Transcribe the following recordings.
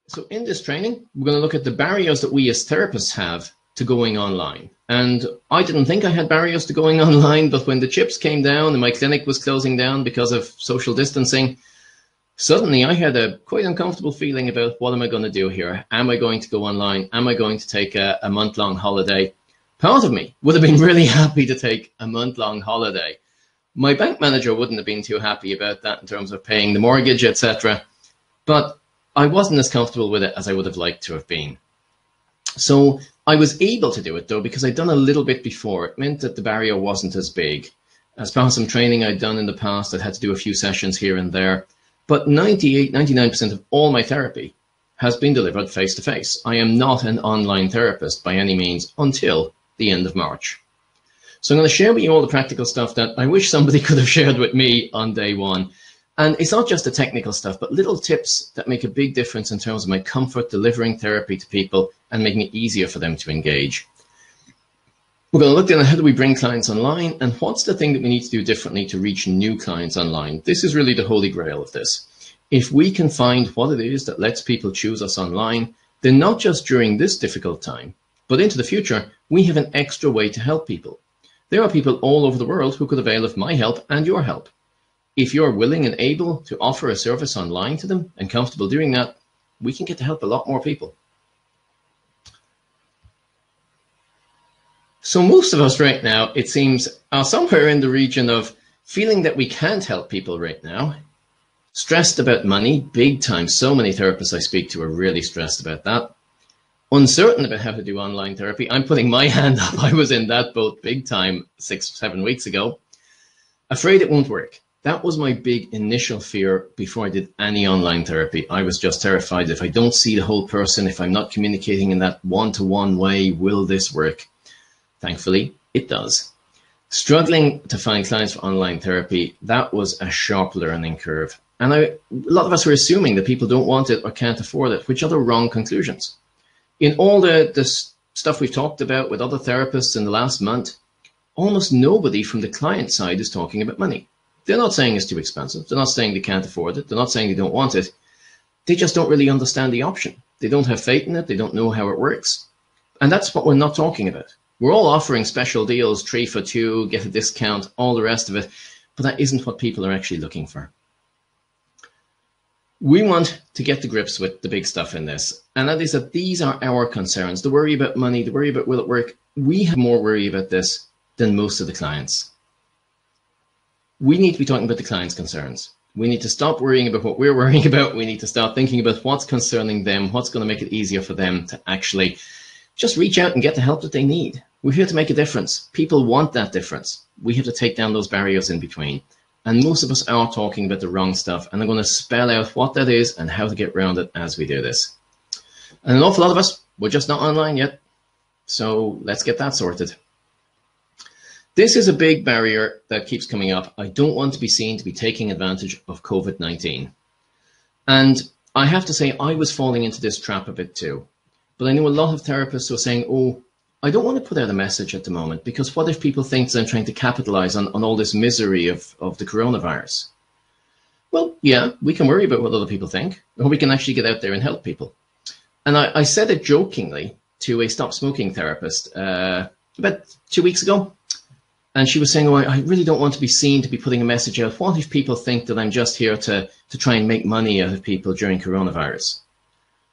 So in this training, we're going to look at the barriers that we as therapists have to going online. And I didn't think I had barriers to going online, but when the chips came down and my clinic was closing down because of social distancing, suddenly I had a quite uncomfortable feeling about what am I going to do here? Am I going to go online? Am I going to take a month-long holiday? Part of me would have been really happy to take a month-long holiday. My bank manager wouldn't have been too happy about that in terms of paying the mortgage, etc. But I wasn't as comfortable with it as I would have liked to have been. So I was able to do it though, because I'd done a little bit before. It meant that the barrier wasn't as big. As part of some training I'd done in the past, I'd had to do a few sessions here and there. But 99% of all my therapy has been delivered face-to-face. I am not an online therapist by any means until the end of March. So I'm going to share with you all the practical stuff that I wish somebody could have shared with me on day one. And it's not just the technical stuff, but little tips that make a big difference in terms of my comfort delivering therapy to people and making it easier for them to engage. We're going to look then at how do we bring clients online and what's the thing that we need to do differently to reach new clients online. This is really the holy grail of this. If we can find what it is that lets people choose us online, then not just during this difficult time, but into the future, we have an extra way to help people. There are people all over the world who could avail of my help and your help. If you're willing and able to offer a service online to them and comfortable doing that, we can get to help a lot more people. So most of us right now, it seems, are somewhere in the region of feeling that we can't help people right now, stressed about money, big time. So many therapists I speak to are really stressed about that. Uncertain about how to do online therapy. I'm putting my hand up. I was in that boat big time 6-7 weeks ago. Afraid it won't work. That was my big initial fear before I did any online therapy. I was just terrified if I don't see the whole person, if I'm not communicating in that one-to-one way, will this work? Thankfully, it does. Struggling to find clients for online therapy, that was a sharp learning curve. And a lot of us were assuming that people don't want it or can't afford it, which are the wrong conclusions. In all the stuff we've talked about with other therapists in the last month, almost nobody from the client side is talking about money. They're not saying it's too expensive. They're not saying they can't afford it. They're not saying they don't want it. They just don't really understand the option. They don't have faith in it. They don't know how it works. And that's what we're not talking about. We're all offering special deals, 3 for 2, get a discount, all the rest of it. But that isn't what people are actually looking for. We want to get to grips with the big stuff in this. And that is that these are our concerns. The worry about money, the worry about will it work. We have more worry about this than most of the clients. We need to be talking about the client's concerns. We need to stop worrying about what we're worrying about. We need to start thinking about what's concerning them, what's going to make it easier for them to actually just reach out and get the help that they need. We're here to make a difference. People want that difference. We have to take down those barriers in between. And most of us are talking about the wrong stuff. And I'm going to spell out what that is and how to get around it as we do this. And an awful lot of us, we're just not online yet. So let's get that sorted. This is a big barrier that keeps coming up. I don't want to be seen to be taking advantage of COVID-19. And I have to say, I was falling into this trap a bit too. But I know a lot of therapists who are saying, oh, I don't want to put out a message at the moment, because what if people think that I'm trying to capitalize on all this misery of the coronavirus? Well, yeah, we can worry about what other people think, or we can actually get out there and help people. And I said it jokingly to a stop smoking therapist about 2 weeks ago. And she was saying, oh, I really don't want to be seen to be putting a message out. What if people think that I'm just here to try and make money out of people during coronavirus?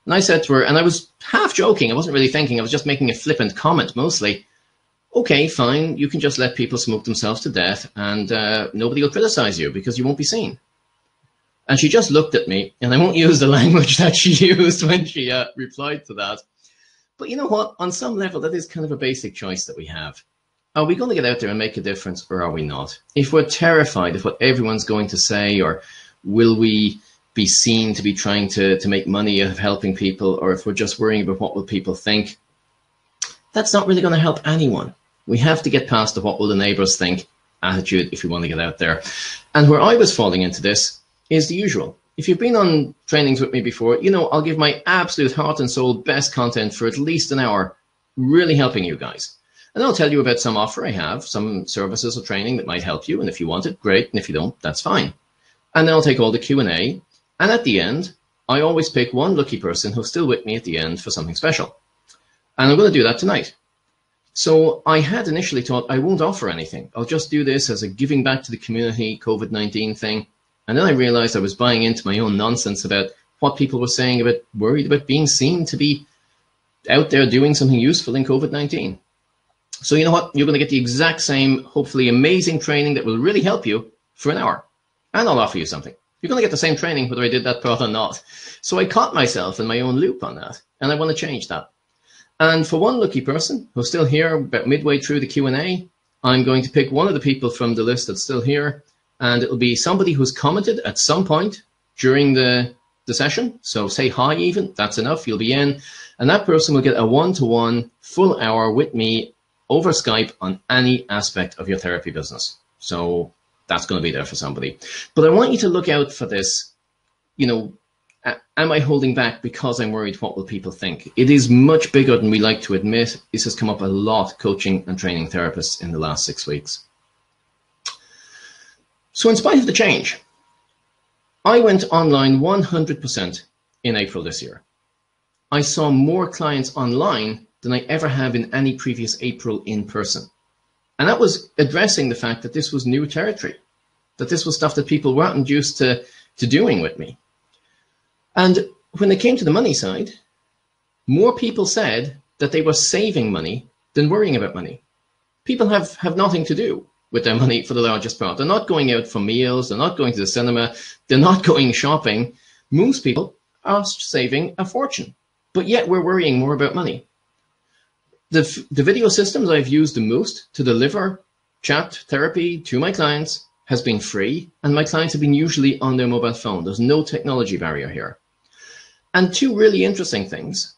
And I said to her, and I was half joking, I wasn't really thinking, I was just making a flippant comment mostly. Okay, fine, you can just let people smoke themselves to death and nobody will criticize you because you won't be seen. And she just looked at me, and I won't use the language that she used when she replied to that. But you know what? On some level, that is kind of a basic choice that we have. Are we going to get out there and make a difference, or are we not? If we're terrified of what everyone's going to say, or will we be seen to be trying to make money out of helping people, or if we're just worrying about what will people think, that's not really going to help anyone. We have to get past the what will the neighbors think attitude if we want to get out there. And where I was falling into this is the usual. If you've been on trainings with me before, you know I'll give my absolute heart and soul best content for at least an hour, really helping you guys. And I'll tell you about some offer I have, some services or training that might help you. And if you want it, great. And if you don't, that's fine. And then I'll take all the Q&A. And at the end, I always pick one lucky person who's still with me at the end for something special. And I'm going to do that tonight. So I had initially thought I won't offer anything. I'll just do this as a giving back to the community COVID-19 thing. And then I realized I was buying into my own nonsense about what people were saying, about worried about being seen to be out there doing something useful in COVID-19. So you know what? You're going to get the exact same, hopefully amazing training that will really help you for an hour. And I'll offer you something. You're going to get the same training whether I did that part or not. So I caught myself in my own loop on that. And I want to change that. And for one lucky person who's still here about midway through the Q&A, I'm going to pick one of the people from the list that's still here. And it'll be somebody who's commented at some point during the session. So say hi even, that's enough, you'll be in. And that person will get a one-to-one full hour with me over Skype on any aspect of your therapy business. So that's going to be there for somebody. But I want you to look out for this, you know, am I holding back because I'm worried what will people think? It is much bigger than we like to admit. This has come up a lot coaching and training therapists in the last 6 weeks. So in spite of the change, I went online 100% in April this year. I saw more clients online than I ever have in any previous April in person. And that was addressing the fact that this was new territory, that this was stuff that people weren't used to doing with me. And when it came to the money side, more people said that they were saving money than worrying about money. People have nothing to do with their money for the largest part. They're not going out for meals. They're not going to the cinema. They're not going shopping. Most people are saving a fortune, but yet we're worrying more about money. The video systems I've used the most to deliver chat therapy to my clients has been free, and my clients have been usually on their mobile phone. There's no technology barrier here. And two really interesting things.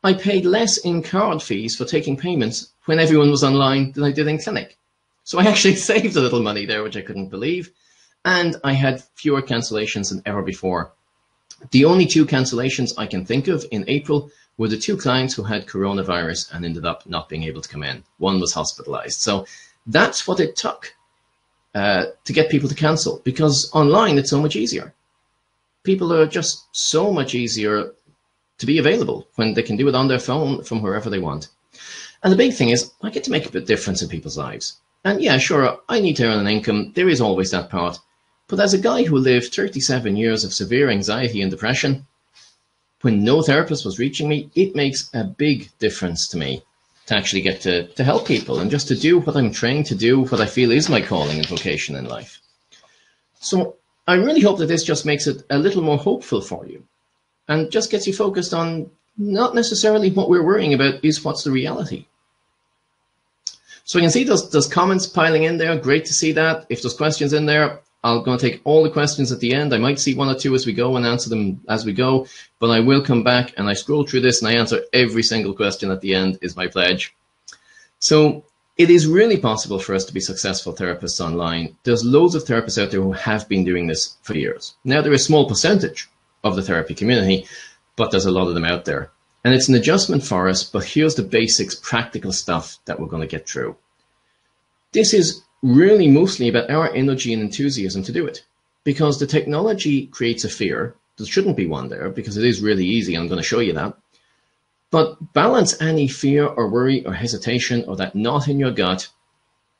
I paid less in card fees for taking payments when everyone was online than I did in clinic. So I actually saved a little money there, which I couldn't believe. And I had fewer cancellations than ever before. The only two cancellations I can think of in April were the two clients who had coronavirus and ended up not being able to come in. One was hospitalized. So that's what it took to get people to cancel, because online it's so much easier. People are just so much easier to be available when they can do it on their phone from wherever they want. And the big thing is I get to make a bit difference in people's lives. And yeah, sure, I need to earn an income. There is always that part. But as a guy who lived 37 years of severe anxiety and depression, when no therapist was reaching me, it makes a big difference to me to actually get to help people and just to do what I'm trained to do, what I feel is my calling and vocation in life. So I really hope that this just makes it a little more hopeful for you and just gets you focused on not necessarily what we're worrying about is what's the reality. So you can see there's comments piling in there. Great to see that. If there's questions in there, I'm going to take all the questions at the end. I might see one or two as we go and answer them as we go, but I will come back and I scroll through this and I answer every single question at the end is my pledge. So it is really possible for us to be successful therapists online. There's loads of therapists out there who have been doing this for years. Now, they're a small percentage of the therapy community, but there's a lot of them out there. And it's an adjustment for us, but here's the basics, practical stuff that we're going to get through. This is really mostly about our energy and enthusiasm to do it, because the technology creates a fear. There shouldn't be one there because it is really easy. I'm going to show you that. But balance any fear or worry or hesitation or that knot in your gut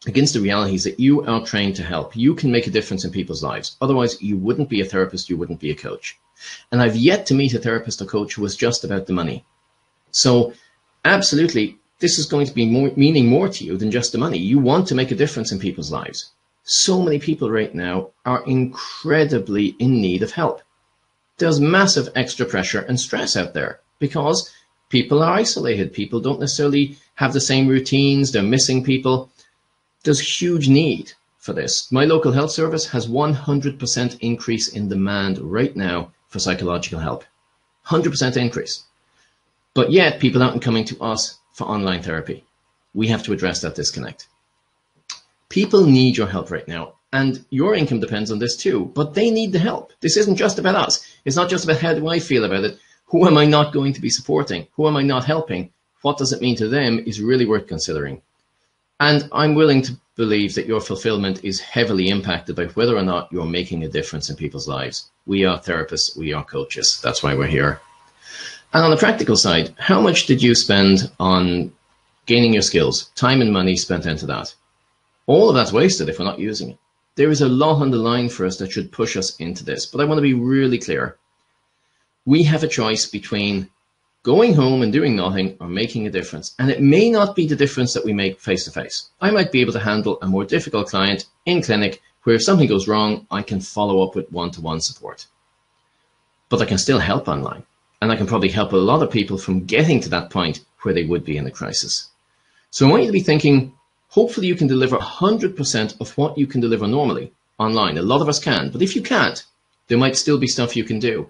against the realities that you are trained to help. You can make a difference in people's lives. Otherwise, you wouldn't be a therapist. You wouldn't be a coach. And I've yet to meet a therapist or coach who was just about the money. So absolutely, this is going to be meaning more to you than just the money. You want to make a difference in people's lives. So many people right now are incredibly in need of help. There's massive extra pressure and stress out there because people are isolated. People don't necessarily have the same routines. They're missing people. There's huge need for this. My local health service has 100% increase in demand right now for psychological help. 100% increase. But yet people aren't coming to us for online therapy. We have to address that disconnect. People need your help right now, and your income depends on this too, but they need the help. This isn't just about us. It's not just about how do I feel about it. Who am I not going to be supporting? Who am I not helping? What does it mean to them is really worth considering. And I'm willing believe that your fulfillment is heavily impacted by whether or not you're making a difference in people's lives. We are therapists, we are coaches. That's why we're here. And on the practical side, how much did you spend on gaining your skills? Time and money spent into that. All of that's wasted if we're not using it. There is a lot on the line for us that should push us into this. But I want to be really clear. We have a choice between going home and doing nothing or making a difference. And it may not be the difference that we make face-to-face. I might be able to handle a more difficult client in clinic where if something goes wrong, I can follow up with one-to-one support. But I can still help online. And I can probably help a lot of people from getting to that point where they would be in a crisis. So I want you to be thinking, hopefully you can deliver 100% of what you can deliver normally online. A lot of us can, but if you can't, there might still be stuff you can do.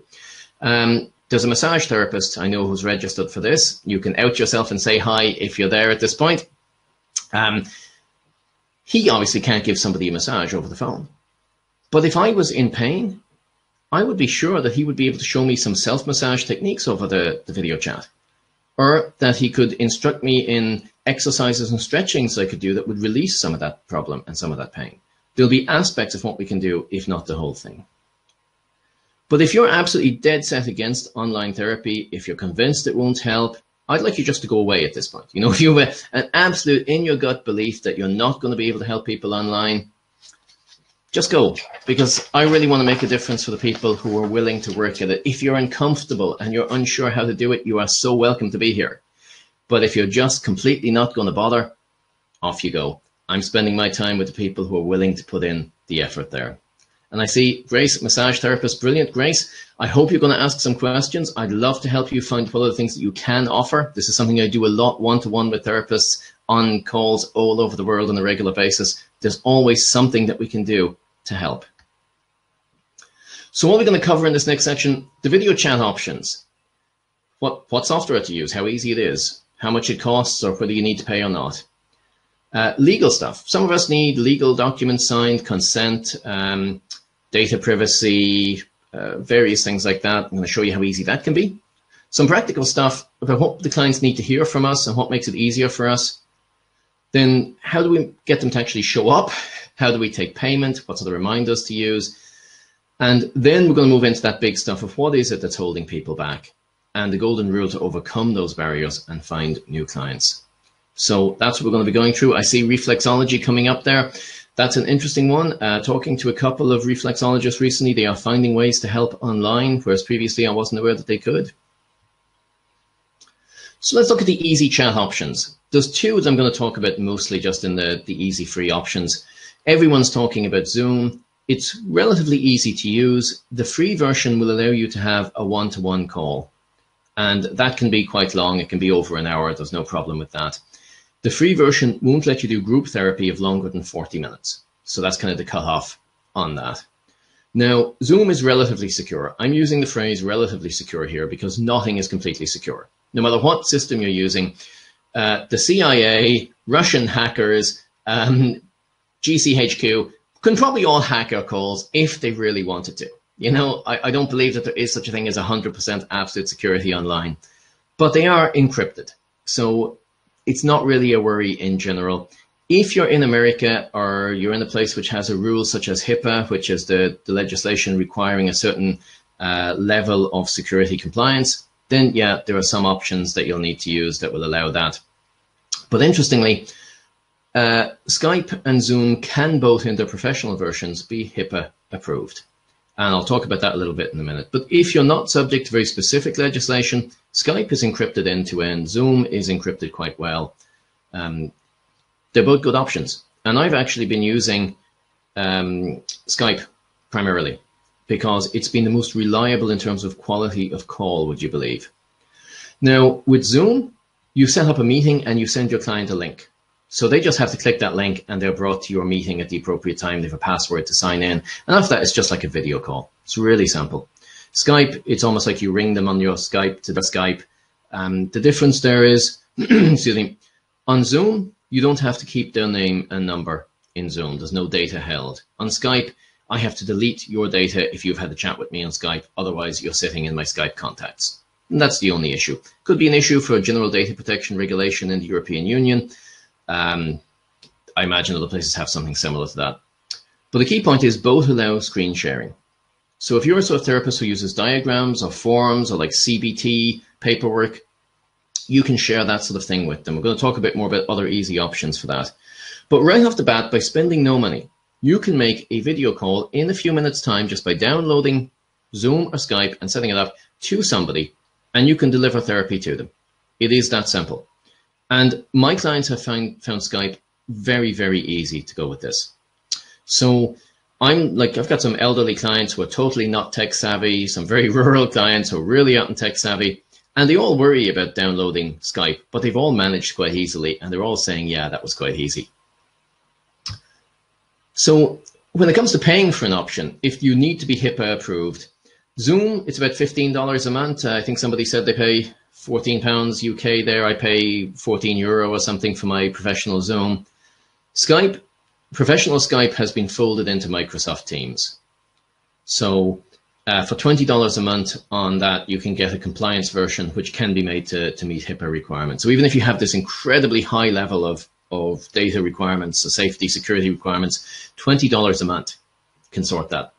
There's a massage therapist I know who's registered for this. You can out yourself and say hi if you're there at this point. He obviously can't give somebody a massage over the phone. But if I was in pain, I would be sure that he would be able to show me some self-massage techniques over the video chat. Or that he could instruct me in exercises and stretchings I could do that would release some of that problem and some of that pain. There'll be aspects of what we can do, if not the whole thing. But if you're absolutely dead set against online therapy, if you're convinced it won't help, I'd like you just to go away at this point. You know, if you have an absolute in your gut belief that you're not going to be able to help people online, just go, because I really want to make a difference for the people who are willing to work at it. If you're uncomfortable and you're unsure how to do it, you are so welcome to be here. But if you're just completely not going to bother, off you go. I'm spending my time with the people who are willing to put in the effort there. And I see Grace, massage therapist, brilliant. Grace, I hope you're going to ask some questions. I'd love to help you find what are the things that you can offer. This is something I do a lot one-to-one with therapists on calls all over the world on a regular basis. There's always something that we can do to help. So what we're going to cover in this next section, the video chat options. What software to use, how easy it is, how much it costs, or whether you need to pay or not. Legal stuff. Some of us need legal documents signed, consent, data privacy, various things like that. I'm going to show you how easy that can be. Some practical stuff about what the clients need to hear from us and what makes it easier for us. Then how do we get them to actually show up? How do we take payment? What are the reminders to use? And then we're going to move into that big stuff of what is it that's holding people back and the golden rule to overcome those barriers and find new clients. So that's what we're going to be going through. I see reflexology coming up there. That's an interesting one. Talking to a couple of reflexologists recently, they are finding ways to help online, whereas previously I wasn't aware that they could. So let's look at the easy chat options. There's two that I'm going to talk about mostly just in the easy free options. Everyone's talking about Zoom. It's relatively easy to use. The free version will allow you to have a one-to-one call. And that can be quite long. It can be over an hour. There's no problem with that. The free version won't let you do group therapy of longer than 40 minutes. So that's kind of the cutoff on that. Now, Zoom is relatively secure. I'm using the phrase relatively secure here because nothing is completely secure. No matter what system you're using, the CIA, Russian hackers, GCHQ can probably all hack our calls if they really wanted to. You know, I don't believe that there is such a thing as 100% absolute security online, but they are encrypted. So it's not really a worry in general. If you're in America or you're in a place which has a rule such as HIPAA, which is the legislation requiring a certain level of security compliance, then yeah, there are some options that you'll need to use that will allow that. But interestingly, Skype and Zoom can both in their professional versions be HIPAA approved. And I'll talk about that a little bit in a minute. But if you're not subject to very specific legislation, Skype is encrypted end to end. Zoom is encrypted quite well. They're both good options. And I've actually been using Skype primarily because it's been the most reliable in terms of quality of call, would you believe? Now, with Zoom, you set up a meeting and you send your client a link. So they just have to click that link and they're brought to your meeting at the appropriate time. They have a password to sign in. And after that, it's just like a video call. It's really simple. Skype, it's almost like you ring them on your Skype to the Skype. The difference there is, excuse me, on Zoom, you don't have to keep their name and number in Zoom. There's no data held. On Skype, I have to delete your data if you've had a chat with me on Skype. Otherwise, you're sitting in my Skype contacts. And that's the only issue. Could be an issue for general data protection regulation in the European Union. I imagine other places have something similar to that. But the key point is both allow screen sharing. So if you're a sort of therapist who uses diagrams or forms or like CBT paperwork, you can share that sort of thing with them. We're going to talk a bit more about other easy options for that. But right off the bat, by spending no money, you can make a video call in a few minutes' time just by downloading Zoom or Skype and setting it up to somebody, and you can deliver therapy to them. It is that simple. And my clients have found Skype very, very easy to go with this. So I've got some elderly clients who are totally not tech savvy, some very rural clients who are really not tech savvy, and they all worry about downloading Skype, but they've all managed quite easily, and they're all saying, yeah, that was quite easy. So when it comes to paying for an option, if you need to be HIPAA approved, Zoom, it's about $15 a month. I think somebody said they pay £14 UK there. I pay €14 or something for my professional Zoom. Skype, professional Skype has been folded into Microsoft Teams. So for $20 a month on that, you can get a compliance version, which can be made to meet HIPAA requirements. So even if you have this incredibly high level of data requirements, so safety, security requirements, $20 a month can sort that.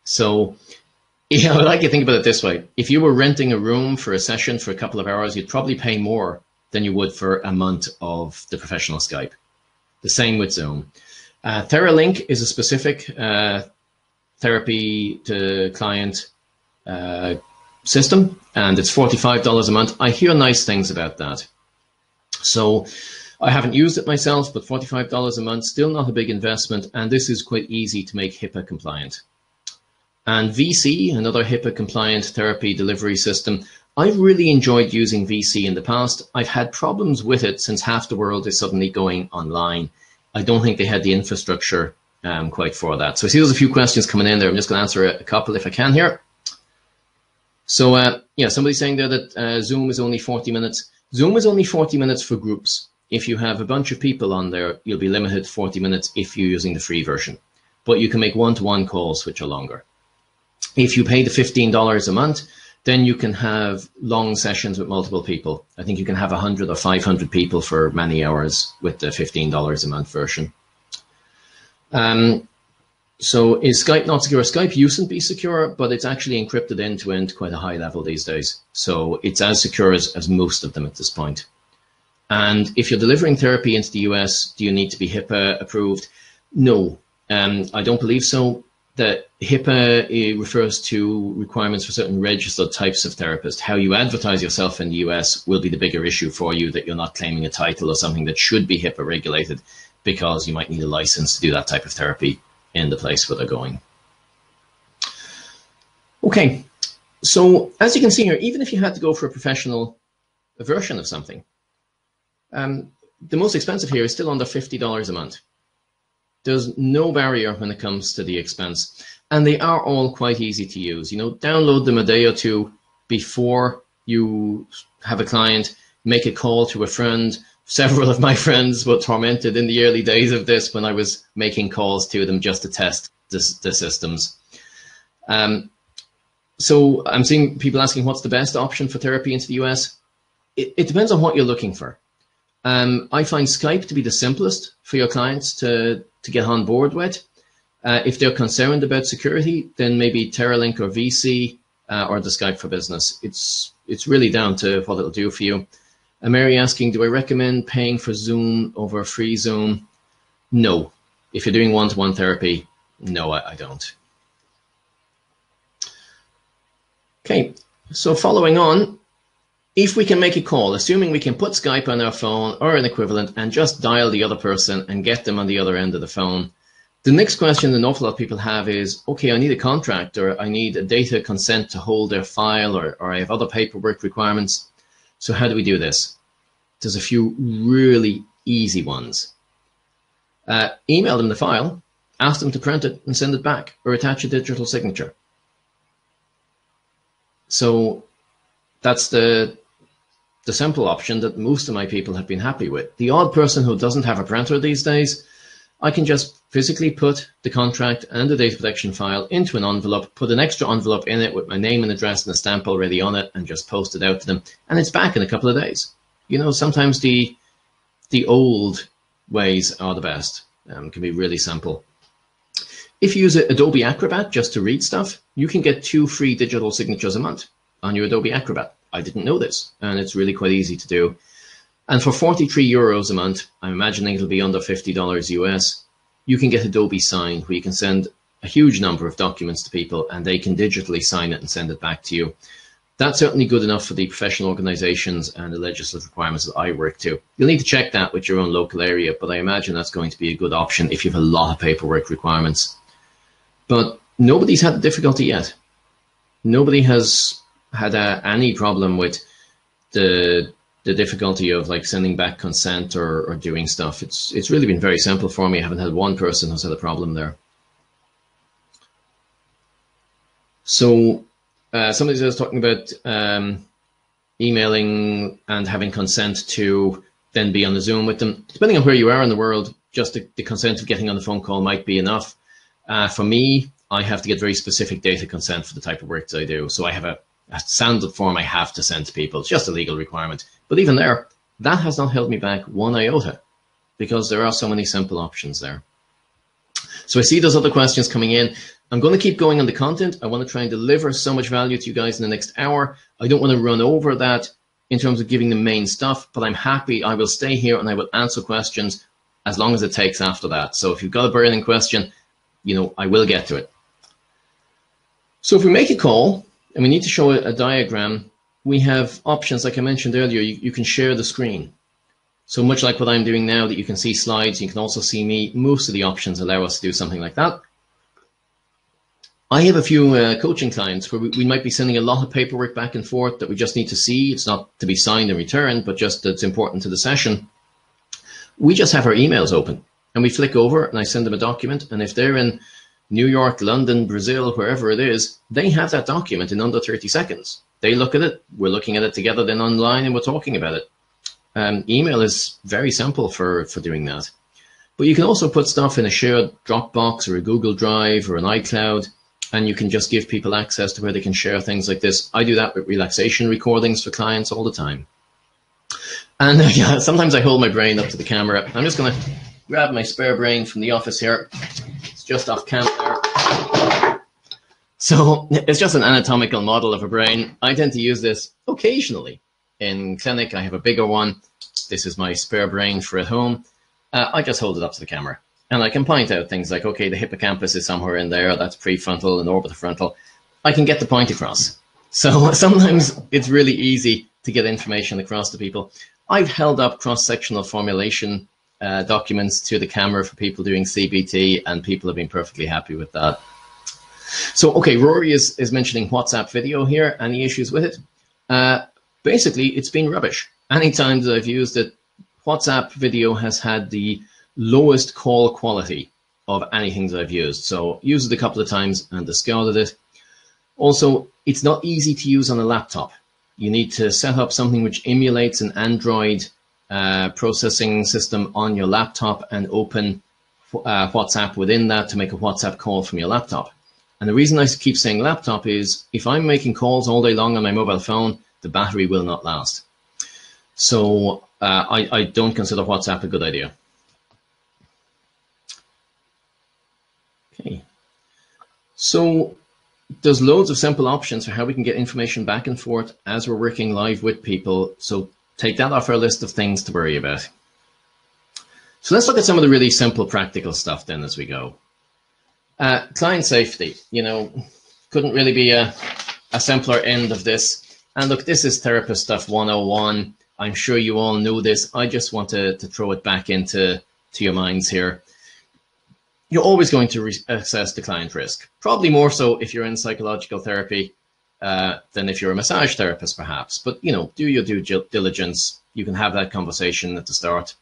So, I like to think about it this way. If you were renting a room for a session for a couple of hours, you'd probably pay more than you would for a month of the professional Skype. The same with Zoom. TheraLink is a specific therapy to client system, and it's $45 a month. I hear nice things about that. So I haven't used it myself, but $45 a month, still not a big investment, and this is quite easy to make HIPAA compliant. And VC, another HIPAA compliant therapy delivery system, I've really enjoyed using VC in the past. I've had problems with it since half the world is suddenly going online. I don't think they had the infrastructure quite for that. So I see there's a few questions coming in there. I'm just going to answer a couple if I can here. So somebody's saying there that Zoom is only 40 minutes. Zoom is only 40 minutes for groups. If you have a bunch of people on there, you'll be limited to 40 minutes if you're using the free version. But you can make one-to-one calls which are longer. If you pay the $15 a month, then you can have long sessions with multiple people. I think you can have 100 or 500 people for many hours with the $15 a month version. So is Skype not secure? Skype used to be secure, but it's actually encrypted end-to-end quite a high level these days. So it's as secure as most of them at this point. And if you're delivering therapy into the US, do you need to be HIPAA approved? No, I don't believe so. The HIPAA refers to requirements for certain registered types of therapists. How you advertise yourself in the US will be the bigger issue for you, that you're not claiming a title or something that should be HIPAA regulated, because you might need a license to do that type of therapy in the place where they're going. Okay, so as you can see here, even if you had to go for a professional version of something, the most expensive here is still under $50 a month. There's no barrier when it comes to the expense, and they are all quite easy to use. Download them a day or two before you have a client, make a call to a friend. Several of my friends were tormented in the early days of this when I was making calls to them just to test the systems. So I'm seeing people asking what's the best option for therapy into the US. It depends on what you're looking for. I find Skype to be the simplest for your clients to get on board with. If they're concerned about security, then maybe TerraLink or VC or the Skype for Business. It's really down to what it'll do for you. Mary asking, do I recommend paying for Zoom over free Zoom? No. If you're doing one-to-one therapy, no, I don't. Okay, so following on, if we can make a call, assuming we can put Skype on our phone or an equivalent and just dial the other person and get them on the other end of the phone, the next question an awful lot of people have is, okay, I need a contract, or I need a data consent to hold their file, or I have other paperwork requirements. So how do we do this? There's a few really easy ones. Email them the file, ask them to print it and send it back, or attach a digital signature. So that's the simple option that most of my people have been happy with. The odd person who doesn't have a printer these days, I can just physically put the contract and the data protection file into an envelope, put an extra envelope in it with my name and address and a stamp already on it, and just post it out to them. And it's back in a couple of days. Sometimes the old ways are the best. Can be really simple. If you use Adobe Acrobat just to read stuff, you can get 2 free digital signatures a month on your Adobe Acrobat. I didn't know this, and it's really quite easy to do. And for 43 euros a month, I'm imagining it'll be under $50 US, you can get Adobe Sign, where you can send a huge number of documents to people and they can digitally sign it and send it back to you. That's certainly good enough for the professional organizations and the legislative requirements that I work to. You'll need to check that with your own local area, but I imagine that's going to be a good option if you have a lot of paperwork requirements. But nobody's had difficulty yet. Nobody has had any problem with the difficulty of like sending back consent or doing stuff. It's really been very simple for me. I haven't had one person who's had a problem there. So somebody was talking about emailing and having consent to then be on the Zoom with them. Depending on where you are in the world, just the consent of getting on the phone call might be enough. For me, I have to get very specific data consent for the type of work that I do. So I have a standard form I have to send to people. It's just a legal requirement. But even there, that has not held me back one iota because there are so many simple options there. So I see those other questions coming in. I'm going to keep going on the content. I want to try and deliver so much value to you guys in the next hour. I don't want to run over that in terms of giving the main stuff, but I'm happy. I will stay here and I will answer questions as long as it takes after that. So if you've got a burning question, you know, I will get to it. So if we make a call and we need to show a diagram, we have options like I mentioned earlier. You can share the screen. So much like what I'm doing now, that you can see slides, you can also see me. Most of the options allow us to do something like that. I have a few coaching clients where we might be sending a lot of paperwork back and forth that we just need to see. It's not to be signed and returned, but just that it's important to the session. We just have our emails open and we flick over and I send them a document. And if they're in New York, London, Brazil, wherever it is, they have that document in under 30 seconds. They look at it, we're looking at it together then online and we're talking about it. Email is very simple for doing that. But you can also put stuff in a shared Dropbox or a Google Drive or an iCloud, and you can just give people access to where they can share things like this. I do that with relaxation recordings for clients all the time. And yeah, sometimes I hold my brain up to the camera. I'm just going to grab my spare brain from the office here. It's just off camera there. So it's just an anatomical model of a brain. I tend to use this occasionally. In clinic, I have a bigger one. This is my spare brain for at home. I just hold it up to the camera. And I can point out things like, okay, the hippocampus is somewhere in there. That's prefrontal and orbitofrontal. I can get the point across. So sometimes it's really easy to get information across to people. I've held up cross-sectional formulation documents to the camera for people doing CBT, and people have been perfectly happy with that. So, okay, Rory is mentioning WhatsApp video here. Any issues with it? Basically, it's been rubbish. Anytime that I've used it, WhatsApp video has had the lowest call quality of anything that I've used. So used it a couple of times and discarded it. Also, it's not easy to use on a laptop. You need to set up something which emulates an Android processing system on your laptop and open WhatsApp within that to make a WhatsApp call from your laptop. And the reason I keep saying laptop is if I'm making calls all day long on my mobile phone, the battery will not last. So I don't consider WhatsApp a good idea. Okay. So there's loads of simple options for how we can get information back and forth as we're working live with people. So take that off our list of things to worry about. So let's look at some of the really simple practical stuff then as we go. Client safety, you know, couldn't really be a simpler end of this. And look, this is therapist stuff 101. I'm sure you all know this. I just want to throw it back into your minds here. You're always going to assess the client risk, probably more so if you're in psychological therapy than if you're a massage therapist, perhaps. But, you know, do your due diligence. You can have that conversation at the start.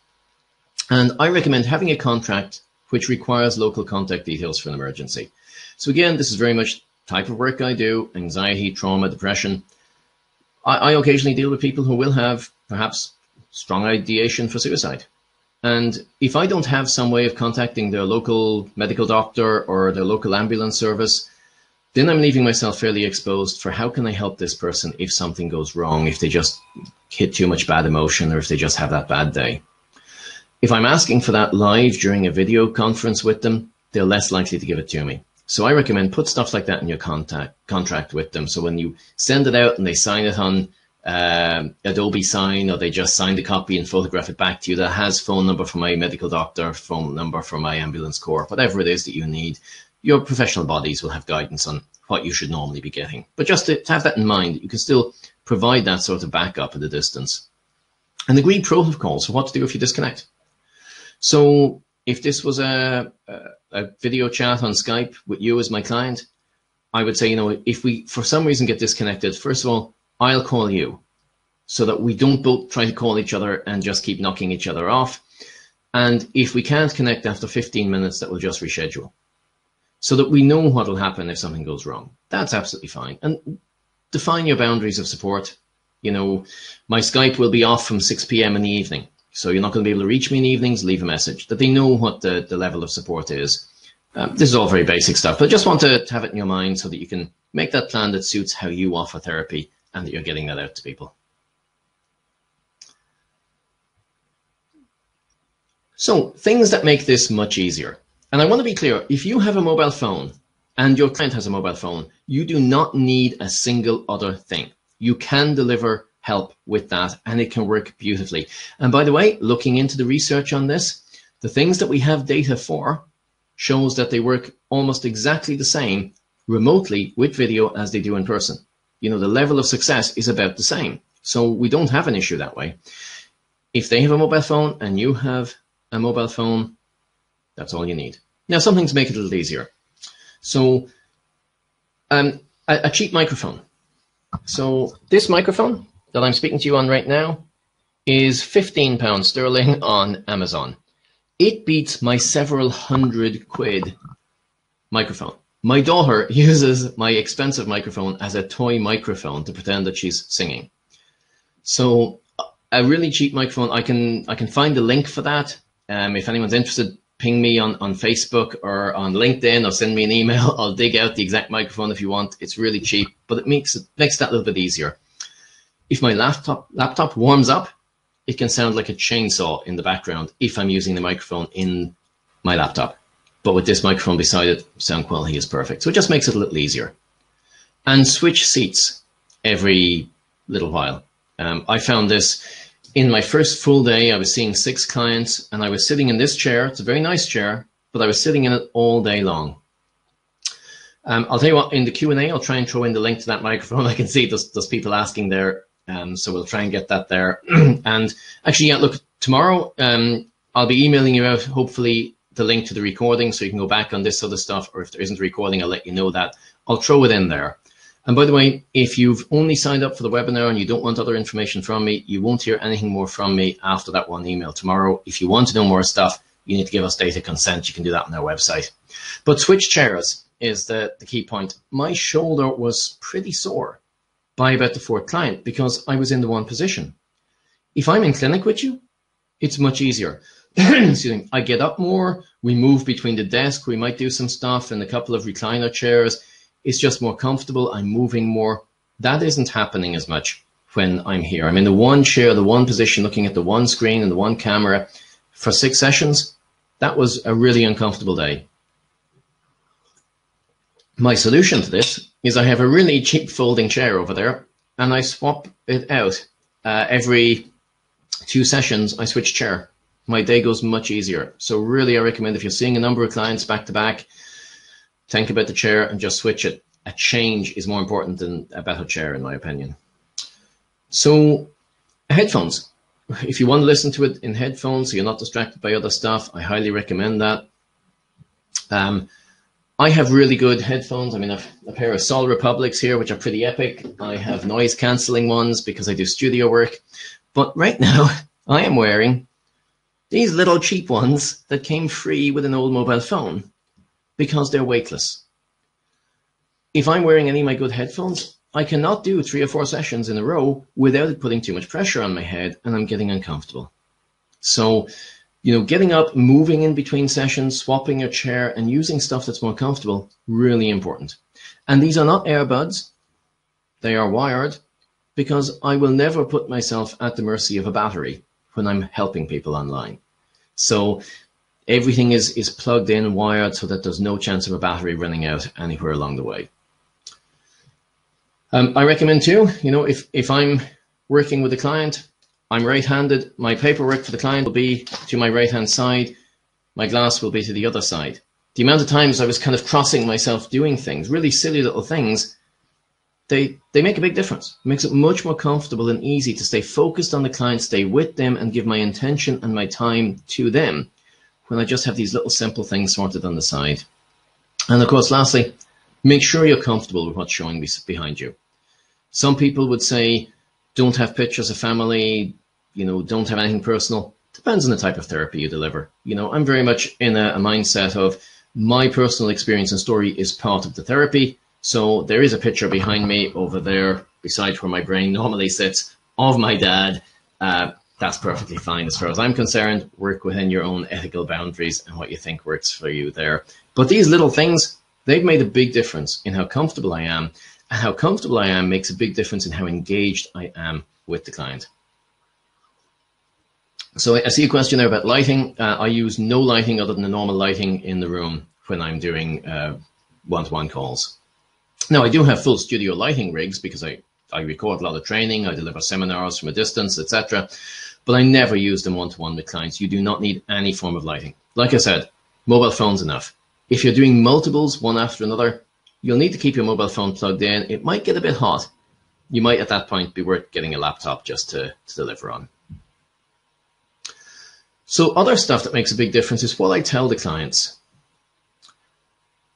And I recommend having a contract which requires local contact details for an emergency. So again, this is very much type of work I do, anxiety, trauma, depression. I occasionally deal with people who will have perhaps strong ideation for suicide. And if I don't have some way of contacting their local medical doctor or their local ambulance service, then I'm leaving myself fairly exposed for how can I help this person if something goes wrong, if they just hit too much bad emotion or if they just have that bad day. If I'm asking for that live during a video conference with them, they're less likely to give it to me. So I recommend put stuff like that in your contract with them. So when you send it out and they sign it on Adobe Sign, or they just sign the copy and photograph it back to you, that has phone number for my medical doctor, phone number for my ambulance corps, whatever it is that you need, your professional bodies will have guidance on what you should normally be getting. But just to have that in mind, you can still provide that sort of backup at a distance. And agree protocols for what to do if you disconnect. So if this was a video chat on Skype with you as my client, I would say, if we for some reason get disconnected, first of all, I'll call you so that we don't both try to call each other and just keep knocking each other off. And if we can't connect after 15 minutes, that will just reschedule so that we know what will happen if something goes wrong. That's absolutely fine. And define your boundaries of support. My Skype will be off from 6 p.m. in the evening. So you're not going to be able to reach me in the evenings, leave a message, that they know what the level of support is. This is all very basic stuff, but I just want to have it in your mind so that you can make that plan that suits how you offer therapy and that you're getting that out to people. So things that make this much easier. And I want to be clear, if you have a mobile phone and your client has a mobile phone, you do not need a single other thing. You can deliver help with that and it can work beautifully. And by the way, looking into the research on this, the things that we have data for shows that they work almost exactly the same remotely with video as they do in person. The level of success is about the same. So we don't have an issue that way. If they have a mobile phone and you have a mobile phone, that's all you need. Now, some things make it a little easier. So a cheap microphone. So this microphone that I'm speaking to you on right now is £15 sterling on Amazon. It beats my several £100 microphone. My daughter uses my expensive microphone as a toy microphone to pretend that she's singing. So a really cheap microphone, I can find the link for that. If anyone's interested, ping me on Facebook or on LinkedIn or send me an email. I'll dig out the exact microphone if you want. It's really cheap, but it makes that a little bit easier. If my laptop warms up, it can sound like a chainsaw in the background if I'm using the microphone in my laptop. But with this microphone beside it, sound quality is perfect. So it just makes it a little easier. And switch seats every little while. I found this in my first full day. I was seeing 6 clients and I was sitting in this chair. It's a very nice chair, but I was sitting in it all day long. I'll tell you what, in the Q&A, I'll try and throw in the link to that microphone. I can see there's people asking there. So we'll try and get that there. And actually, yeah, look, tomorrow I'll be emailing you out, hopefully, the link to the recording so you can go back on this other stuff, or if there isn't a recording, I'll let you know that. I'll throw it in there. And by the way, if you've only signed up for the webinar and you don't want other information from me, you won't hear anything more from me after that one email tomorrow. If you want to know more stuff, you need to give us data consent. You can do that on our website. But switch chairs is the key point. My shoulder was pretty sore by about the 4th client because I was in the one position. If I'm in clinic with you, it's much easier. Excuse me. I get up more, we move between the desk, we might do some stuff in a couple of recliner chairs. It's just more comfortable, I'm moving more. That isn't happening as much when I'm here. I'm in the one chair, the one position, looking at the one screen and the one camera for 6 sessions. That was a really uncomfortable day. My solution to this is I have a really cheap folding chair over there and I swap it out. Every 2 sessions, I switch chair. My day goes much easier. So really, I recommend if you're seeing a number of clients back to back, think about the chair and just switch it. A change is more important than a better chair, in my opinion. So headphones. If you want to listen to it in headphones, so you're not distracted by other stuff, I highly recommend that. I have really good headphones. I mean, I've a pair of Sol Republics here, which are pretty epic. I have noise cancelling ones because I do studio work. But right now, I am wearing these little cheap ones that came free with an old mobile phone because they're weightless. If I'm wearing any of my good headphones, I cannot do 3 or 4 sessions in a row without it putting too much pressure on my head and I'm getting uncomfortable. So, getting up, moving in between sessions, swapping your chair and using stuff that's more comfortable, really important. And these are not earbuds. They are wired because I will never put myself at the mercy of a battery when I'm helping people online. So everything is plugged in, wired, so that there's no chance of a battery running out anywhere along the way. I recommend too, if I'm working with a client, I'm right-handed, my paperwork for the client will be to my right-hand side, my glass will be to the other side. The amount of times I was kind of crossing myself doing things, really silly little things, they make a big difference. It makes it much more comfortable and easy to stay focused on the client, stay with them, and give my intention and my time to them when I just have these little simple things sorted on the side. And of course, lastly, make sure you're comfortable with what's showing behind you. Some people would say, don't have pictures of family, don't have anything personal. Depends on the type of therapy you deliver. I'm very much in a mindset of my personal experience and story is part of the therapy. So there is a picture behind me over there, beside where my brain normally sits, of my dad. That's perfectly fine as far as I'm concerned. Work within your own ethical boundaries and what you think works for you there. But these little things, they've made a big difference in how comfortable I am. And how comfortable I am makes a big difference in how engaged I am with the client. So I see a question there about lighting. I use no lighting other than the normal lighting in the room when I'm doing one-to-one calls. Now, I do have full studio lighting rigs because I record a lot of training, I deliver seminars from a distance, etc. But I never use them one-to-one with clients. You do not need any form of lighting. Like I said, mobile phone's enough. If you're doing multiples, one after another, you'll need to keep your mobile phone plugged in. It might get a bit hot. You might at that point be worth getting a laptop just to deliver on. So other stuff that makes a big difference is what I tell the clients.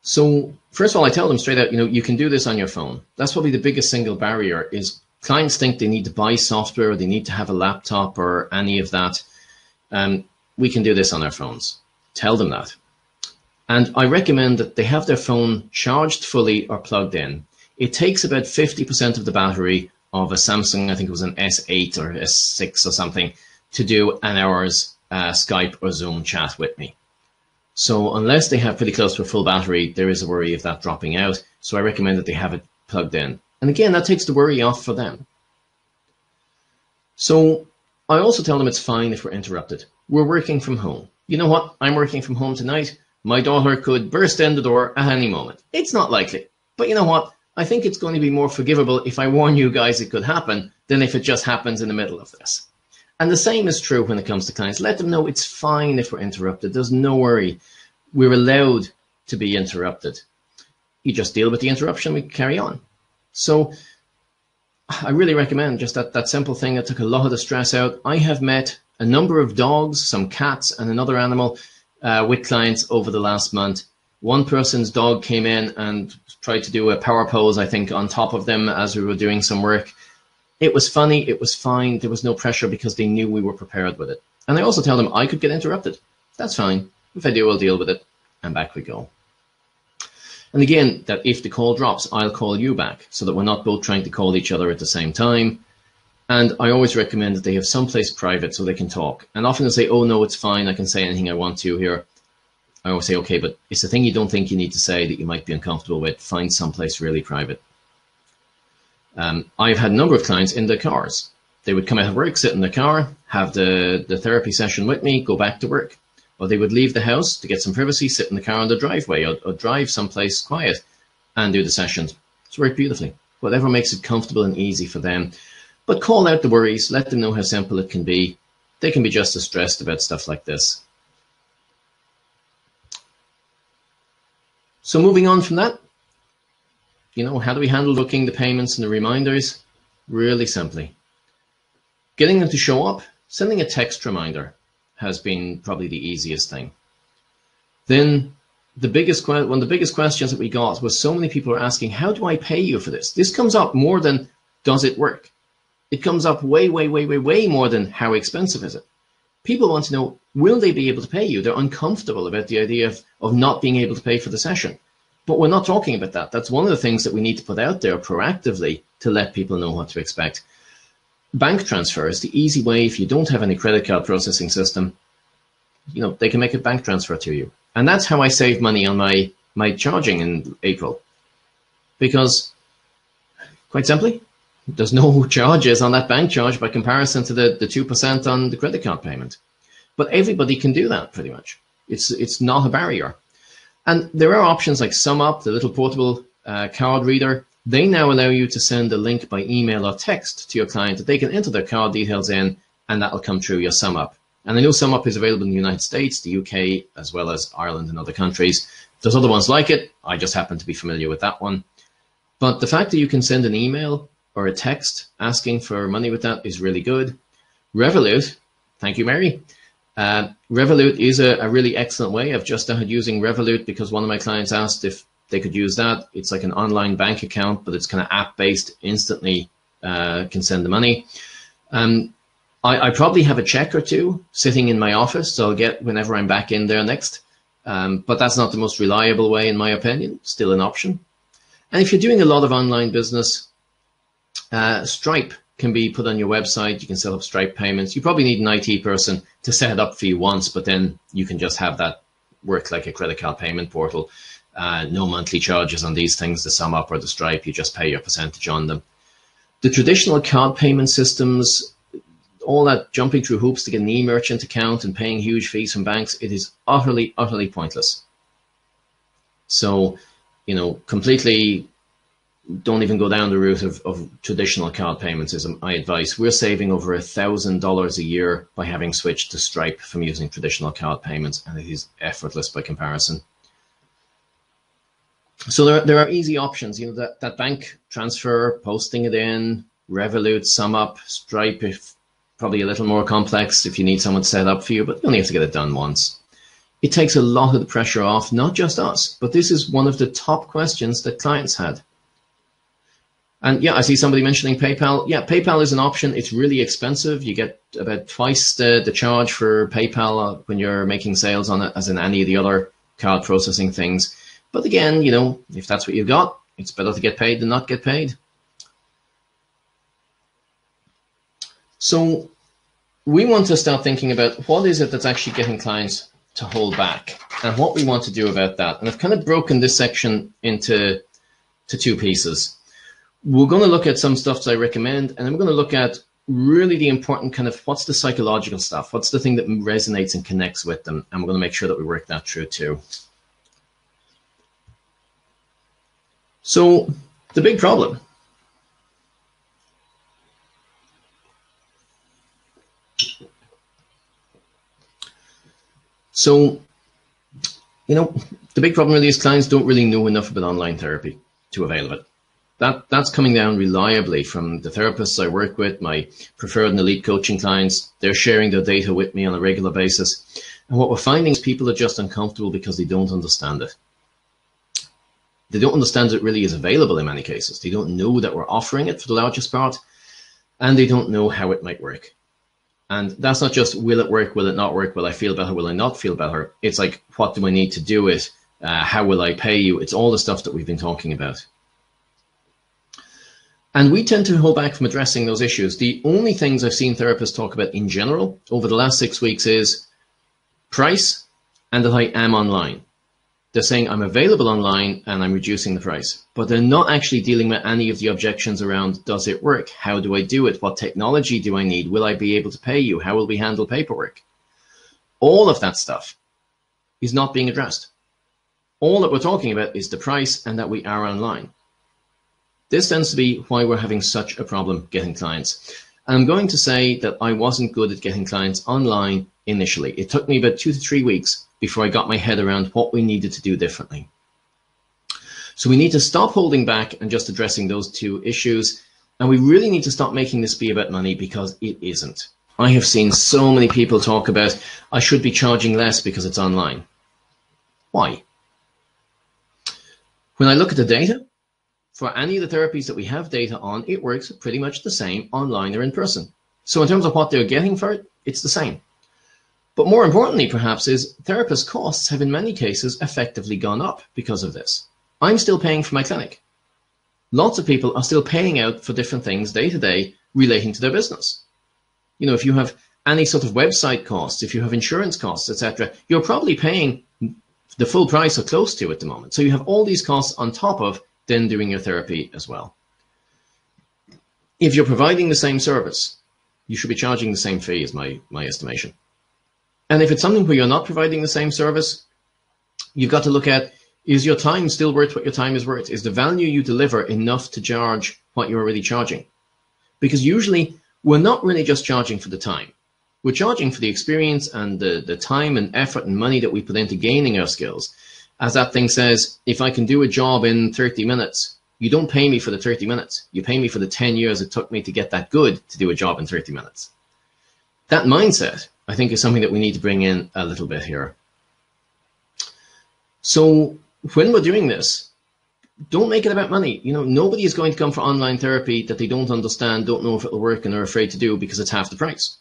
So first of all, I tell them straight out, you can do this on your phone. That's probably the biggest single barrier is clients think they need to buy software or they need to have a laptop or any of that. We can do this on our phones. Tell them that. And I recommend that they have their phone charged fully or plugged in. It takes about 50% of the battery of a Samsung, I think it was an S8 or S6 or something, to do an hour's Skype or Zoom chat with me. So unless they have pretty close to a full battery, there is a worry of that dropping out. So I recommend that they have it plugged in. And again, that takes the worry off for them. So I also tell them it's fine if we're interrupted. We're working from home. You know what? I'm working from home tonight. My daughter could burst in the door at any moment. It's not likely. But you know what? I think it's going to be more forgivable if I warn you guys it could happen than if it just happens in the middle of this. And the same is true when it comes to clients. Let them know it's fine if we're interrupted. There's no worry. We're allowed to be interrupted. You just deal with the interruption, we carry on. So I really recommend just that simple thing that took a lot of the stress out. I have met a number of dogs, some cats, and another animal with clients over the last month. One person's dog came in and tried to do a power pose, I think, on top of them as we were doing some work. It was funny, it was fine, there was no pressure because they knew we were prepared with it. And I also tell them I could get interrupted. That's fine. If I do, I'll deal with it. And back we go. And again, that if the call drops, I'll call you back so that we're not both trying to call each other at the same time. And I always recommend that they have someplace private so they can talk. And often they'll say, oh no, it's fine, I can say anything I want to here. I always say, okay, but it's the thing you don't think you need to say that you might be uncomfortable with. Find someplace really private. I've had a number of clients in their cars. They would come out of work, sit in the car, have the therapy session with me, go back to work. Or they would leave the house to get some privacy, sit in the car on the driveway or drive someplace quiet and do the sessions. It's worked beautifully. Whatever makes it comfortable and easy for them. But call out the worries, let them know how simple it can be. They can be just as stressed about stuff like this. So moving on from that, how do we handle booking the payments and the reminders? Really simply. Getting them to show up, sending a text reminder has been probably the easiest thing. Then one of the biggest questions that we got was so many people are asking, how do I pay you for this? This comes up more than, does it work? It comes up way, way, way, way, way more than how expensive is it? People want to know, will they be able to pay you? They're uncomfortable about the idea of not being able to pay for the session. But we're not talking about that. That's one of the things that we need to put out there proactively to let people know what to expect. Bank transfer is the easy way. If you don't have any credit card processing system, they can make a bank transfer to you. And that's how I save money on my charging in April. Because, quite simply, there's no charges on that bank charge by comparison to the 2% on the credit card payment. But everybody can do that pretty much. It's not a barrier. And there are options like SumUp, the little portable card reader. They now allow you to send a link by email or text to your client that they can enter their card details in, and that will come through your SumUp. And I know SumUp is available in the United States, the UK, as well as Ireland and other countries. There's other ones like it. I just happen to be familiar with that one. But the fact that you can send an email or a text asking for money with that is really good. Revolut, thank you, Mary. Revolut is a really excellent way. I've just started using Revolut because one of my clients asked if they could use that. It's like an online bank account, but it's kind of app-based, instantly can send the money. I probably have a check or two sitting in my office, so I'll get whenever I'm back in there next. But that's not the most reliable way, in my opinion. Still an option. And if you're doing a lot of online business, Stripe can be put on your website. You can set up Stripe payments. You probably need an IT person to set it up for you once, but then you can just have that work like a credit card payment portal. No monthly charges on these things, the SumUp or the Stripe. You just pay your percentage on them. The traditional card payment systems, all that jumping through hoops to get an e-merchant account and paying huge fees from banks, it is utterly, utterly pointless. So, you know, completely don't even go down the route of traditional card payments is my advice. We're saving over $1,000 a year by having switched to Stripe from using traditional card payments, and it is effortless by comparison. So there are easy options, you know, that bank transfer, posting it in, Revolut, SumUp, Stripe, if probably a little more complex if you need someone to set up for you, but you only have to get it done once. It takes a lot of the pressure off, not just us, but this is one of the top questions that clients had. And yeah, I see somebody mentioning PayPal. Yeah, PayPal is an option. It's really expensive. You get about twice the charge for PayPal when you're making sales on it as in any of the other card processing things. But again, you know, if that's what you've got, it's better to get paid than not get paid. So we want to start thinking about what is it that's actually getting clients to hold back and what we want to do about that. And I've kind of broken this section into two pieces. We're going to look at some stuff that I recommend, and then we're going to look at really the important kind of what's the psychological stuff, what's the thing that resonates and connects with them, and we're going to make sure that we work that through too. So the big problem. So, you know, the big problem really is clients don't really know enough about online therapy to avail of it. That's coming down reliably from the therapists I work with, my preferred and elite coaching clients. They're sharing their data with me on a regular basis. And what we're finding is people are just uncomfortable because they don't understand it. They don't understand it really is available in many cases. They don't know that we're offering it for the largest part, and they don't know how it might work. And that's not just will it work, will it not work, will I feel better, will I not feel better? It's like, what do I need to do it? How will I pay you? It's all the stuff that we've been talking about. And we tend to hold back from addressing those issues. The only things I've seen therapists talk about in general over the last 6 weeks is price and that I am online. They're saying I'm available online and I'm reducing the price, but they're not actually dealing with any of the objections around, does it work? How do I do it? What technology do I need? Will I be able to pay you? How will we handle paperwork? All of that stuff is not being addressed. All that we're talking about is the price and that we are online. This tends to be why we're having such a problem getting clients. And I'm going to say that I wasn't good at getting clients online initially. It took me about 2 to 3 weeks before I got my head around what we needed to do differently. So we need to stop holding back and just addressing those two issues. And we really need to stop making this be about money, because it isn't. I have seen so many people talk about, I should be charging less because it's online. Why? When I look at the data, for any of the therapies that we have data on, it works pretty much the same online or in person. So in terms of what they're getting for it, it's the same. But more importantly, perhaps, is therapist costs have in many cases effectively gone up because of this. I'm still paying for my clinic. Lots of people are still paying out for different things day to day relating to their business. You know, if you have any sort of website costs, if you have insurance costs, etc., you're probably paying the full price or close to at the moment. So you have all these costs on top of then doing your therapy as well. If you're providing the same service, you should be charging the same fee, is my estimation. And if it's something where you're not providing the same service, you've got to look at, is your time still worth what your time is worth? Is the value you deliver enough to charge what you're already charging? Because usually we're not really just charging for the time. We're charging for the experience and the time and effort and money that we put into gaining our skills. As that thing says, if I can do a job in 30 minutes, you don't pay me for the 30 minutes. You pay me for the 10 years it took me to get that good to do a job in 30 minutes. That mindset, I think, is something that we need to bring in a little bit here. So when we're doing this, don't make it about money. You know, nobody is going to come for online therapy that they don't understand, don't know if it'll work, and are afraid to do because it's half the price.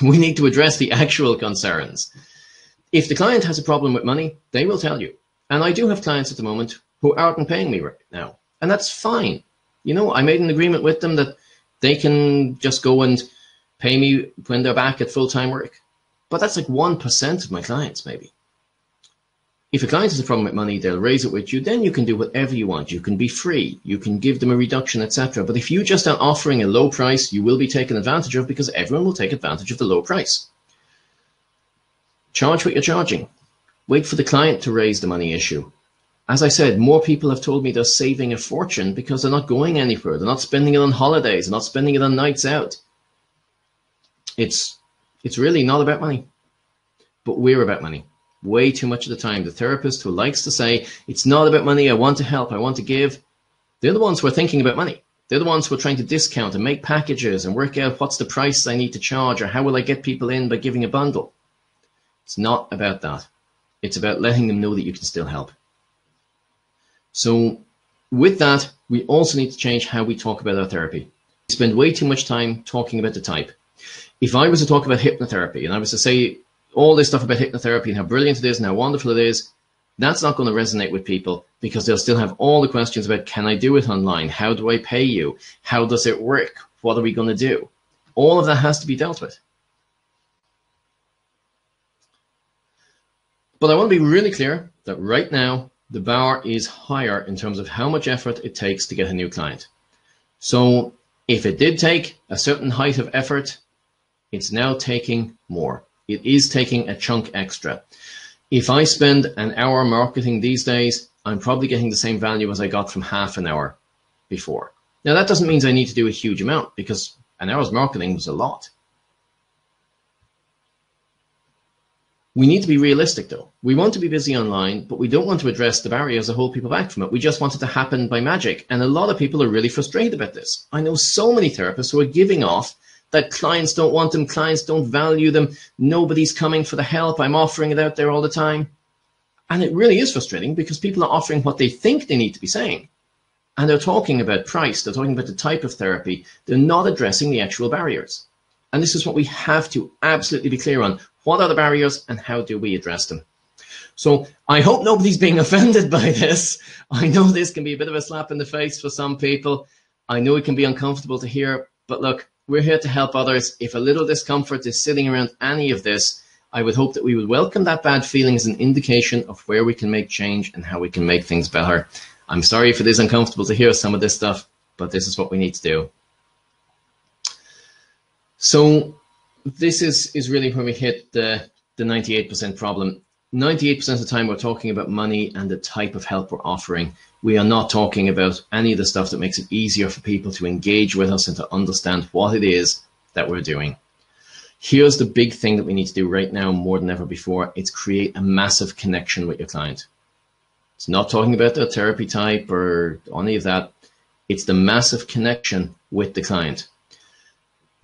We need to address the actual concerns. If the client has a problem with money, they will tell you. And I do have clients at the moment who aren't paying me right now. And that's fine. You know, I made an agreement with them that they can just go and pay me when they're back at full-time work. But that's like 1% of my clients, maybe. If a client has a problem with money, they'll raise it with you. Then you can do whatever you want. You can be free. You can give them a reduction, etc. But if you just are offering a low price, you will be taken advantage of because everyone will take advantage of the low price. Charge what you're charging. Wait for the client to raise the money issue. As I said, more people have told me they're saving a fortune because they're not going anywhere. They're not spending it on holidays. They're not spending it on nights out. It's really not about money. But we're about money. Way too much of the time. The therapist who likes to say, it's not about money, I want to help, I want to give, they're the ones who are thinking about money. They're the ones who are trying to discount and make packages and work out what's the price I need to charge or how will I get people in by giving a bundle. It's not about that. It's about letting them know that you can still help. So with that, we also need to change how we talk about our therapy. We spend way too much time talking about the type. If I was to talk about hypnotherapy and I was to say all this stuff about hypnotherapy and how brilliant it is and how wonderful it is, that's not going to resonate with people because they'll still have all the questions about, can I do it online? How do I pay you? How does it work? What are we going to do? All of that has to be dealt with. But I want to be really clear that right now, the bar is higher in terms of how much effort it takes to get a new client. So if it did take a certain height of effort, it's now taking more. It is taking a chunk extra. If I spend an hour marketing these days, I'm probably getting the same value as I got from half an hour before. Now, that doesn't mean I need to do a huge amount because an hour's marketing was a lot. We need to be realistic, though. We want to be busy online, but we don't want to address the barriers that hold people back from it. We just want it to happen by magic. And a lot of people are really frustrated about this. I know so many therapists who are giving off that clients don't want them, clients don't value them, nobody's coming for the help, I'm offering it out there all the time. And it really is frustrating because people are offering what they think they need to be saying. And they're talking about price, they're talking about the type of therapy, they're not addressing the actual barriers. And this is what we have to absolutely be clear on. What are the barriers and how do we address them? So I hope nobody's being offended by this. I know this can be a bit of a slap in the face for some people. I know it can be uncomfortable to hear, but look, we're here to help others. If a little discomfort is sitting around any of this, I would hope that we would welcome that bad feeling as an indication of where we can make change and how we can make things better. I'm sorry if it is uncomfortable to hear some of this stuff, but this is what we need to do. So this is really where we hit the 98% problem. 98% of the time we're talking about money and the type of help we're offering. We are not talking about any of the stuff that makes it easier for people to engage with us and to understand what it is that we're doing. Here's the big thing that we need to do right now more than ever before. It's create a massive connection with your client. It's not talking about their therapy type or any of that. It's the massive connection with the client.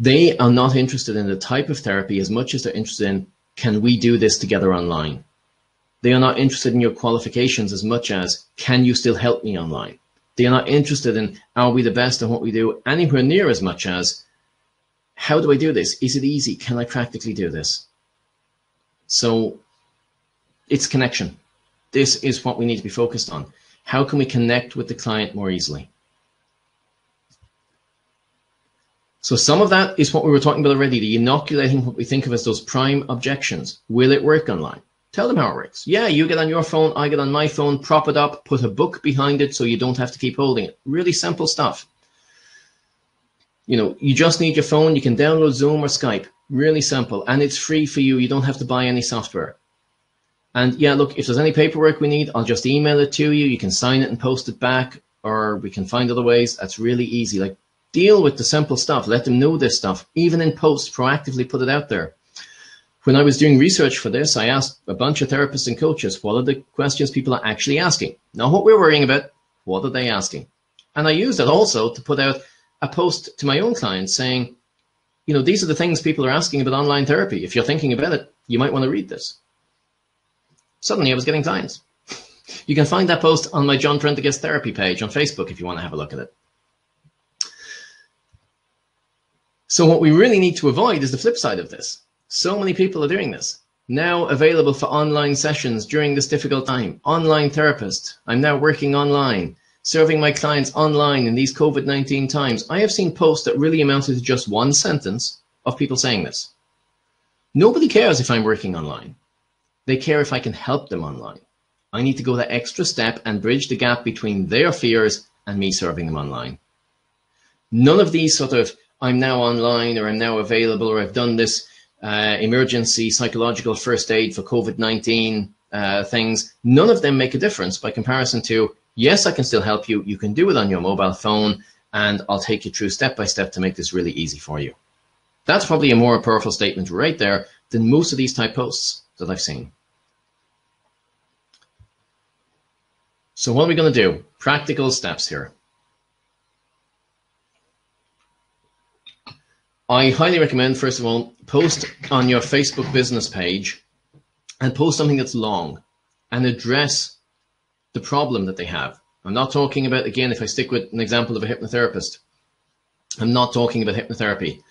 They are not interested in the type of therapy as much as they're interested in, can we do this together online? They are not interested in your qualifications as much as, can you still help me online? They are not interested in, are we the best at what we do, anywhere near as much as, how do I do this? Is it easy? Can I practically do this? So it's connection. This is what we need to be focused on. How can we connect with the client more easily? So some of that is what we were talking about already, the inoculating what we think of as those prime objections. Will it work online? Tell them how it works. Yeah, you get on your phone, I get on my phone, prop it up, put a book behind it so you don't have to keep holding it. Really simple stuff. You know, you just need your phone, you can download Zoom or Skype. Really simple. And it's free for you. You don't have to buy any software. And yeah, look, if there's any paperwork we need, I'll just email it to you. You can sign it and post it back, or we can find other ways. That's really easy. Like, deal with the simple stuff. Let them know this stuff. Even in post, proactively put it out there. When I was doing research for this, I asked a bunch of therapists and coaches, what are the questions people are actually asking? Not what we're worrying about, what are they asking? And I used that also to put out a post to my own clients saying, you know, these are the things people are asking about online therapy. If you're thinking about it, you might want to read this. Suddenly I was getting clients. You can find that post on my John Prendergast Therapy page on Facebook if you want to have a look at it. So what we really need to avoid is the flip side of this. So many people are doing this. Now available for online sessions during this difficult time. Online therapist. I'm now working online, serving my clients online in these COVID-19 times. I have seen posts that really amounted to just one sentence of people saying this. Nobody cares if I'm working online. They care if I can help them online. I need to go the extra step and bridge the gap between their fears and me serving them online. None of these sort of, I'm now online, or I'm now available, or I've done this emergency psychological first aid for COVID-19 things. None of them make a difference by comparison to, yes, I can still help you. You can do it on your mobile phone, and I'll take you through step by step to make this really easy for you. That's probably a more powerful statement right there than most of these type posts that I've seen. So what are we going to do? Practical steps here. I highly recommend, first of all, post on your Facebook business page and post something that's long and address the problem that they have. I'm not talking about, again, if I stick with an example of a hypnotherapist, I'm not talking about hypnotherapy.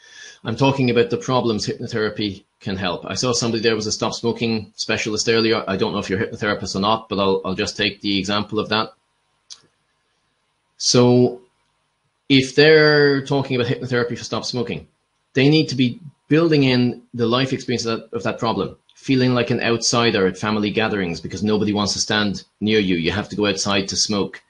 I'm talking about the problems hypnotherapy can help. I saw somebody there was a stop smoking specialist earlier. I don't know if you're a hypnotherapist or not, but I'll just take the example of that. So if they're talking about hypnotherapy for stop smoking, they need to be building in the life experience of that problem, feeling like an outsider at family gatherings because nobody wants to stand near you. You have to go outside to smoke.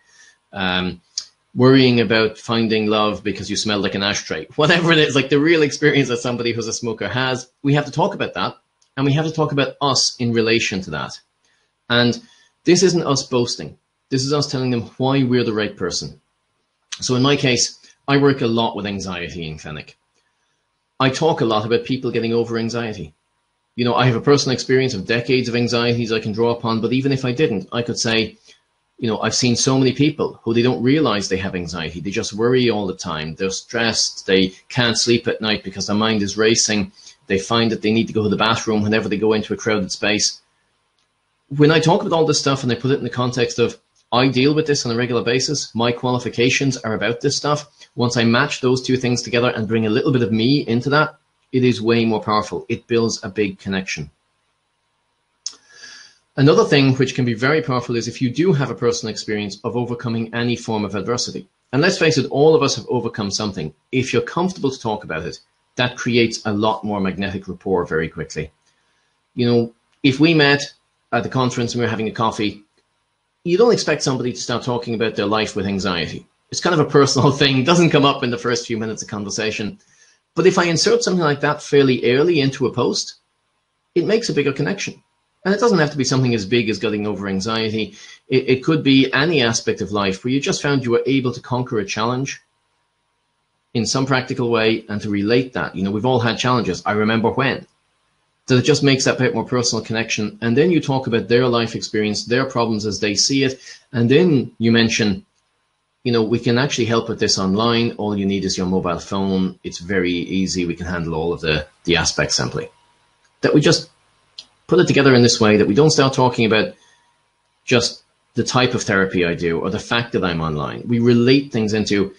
Worrying about finding love because you smell like an ashtray. Whatever it is, like the real experience that somebody who's a smoker has, we have to talk about that. And we have to talk about us in relation to that. And this isn't us boasting. This is us telling them why we're the right person. So in my case, I work a lot with anxiety in clinic. I talk a lot about people getting over anxiety. You know, I have a personal experience of decades of anxieties I can draw upon, but even if I didn't, I could say, you know, I've seen so many people who they don't realize they have anxiety. They just worry all the time. They're stressed. They can't sleep at night because their mind is racing. They find that they need to go to the bathroom whenever they go into a crowded space. When I talk about all this stuff and I put it in the context of, I deal with this on a regular basis, my qualifications are about this stuff. Once I match those two things together and bring a little bit of me into that, it is way more powerful. It builds a big connection. Another thing which can be very powerful is if you do have a personal experience of overcoming any form of adversity. And let's face it, all of us have overcome something. If you're comfortable to talk about it, that creates a lot more magnetic rapport very quickly. You know, if we met at the conference and we were having a coffee, you don't expect somebody to start talking about their life with anxiety. It's kind of a personal thing, doesn't come up in the first few minutes of conversation. But if I insert something like that fairly early into a post, it makes a bigger connection. And it doesn't have to be something as big as getting over anxiety. It could be any aspect of life where you just found you were able to conquer a challenge in some practical way and to relate that. You know, we've all had challenges. I remember when. So it just makes that bit more personal connection. And then you talk about their life experience, their problems as they see it. And then you mention, you know, we can actually help with this online. All you need is your mobile phone. It's very easy. We can handle all of the aspects simply. That we just put it together in this way, that we don't start talking about just the type of therapy I do or the fact that I'm online. We relate things into,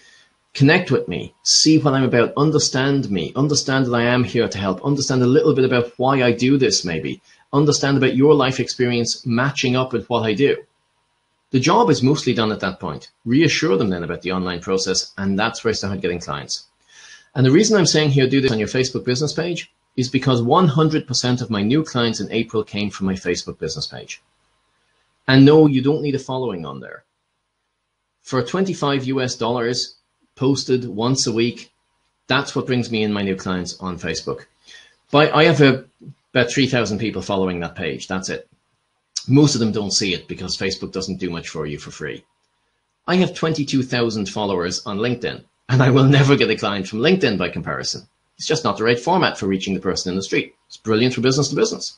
connect with me, see what I'm about, understand me, understand that I am here to help, understand a little bit about why I do this maybe, understand about your life experience matching up with what I do. The job is mostly done at that point. Reassure them then about the online process, and that's where I started getting clients. And the reason I'm saying here, do this on your Facebook business page, is because 100% of my new clients in April came from my Facebook business page. And no, you don't need a following on there. For $25 US posted once a week, that's what brings me in my new clients on Facebook. But I have about 3,000 people following that page. That's it. Most of them don't see it because Facebook doesn't do much for you for free. I have 22,000 followers on LinkedIn, and I will never get a client from LinkedIn by comparison. It's just not the right format for reaching the person in the street. It's brilliant for business to business.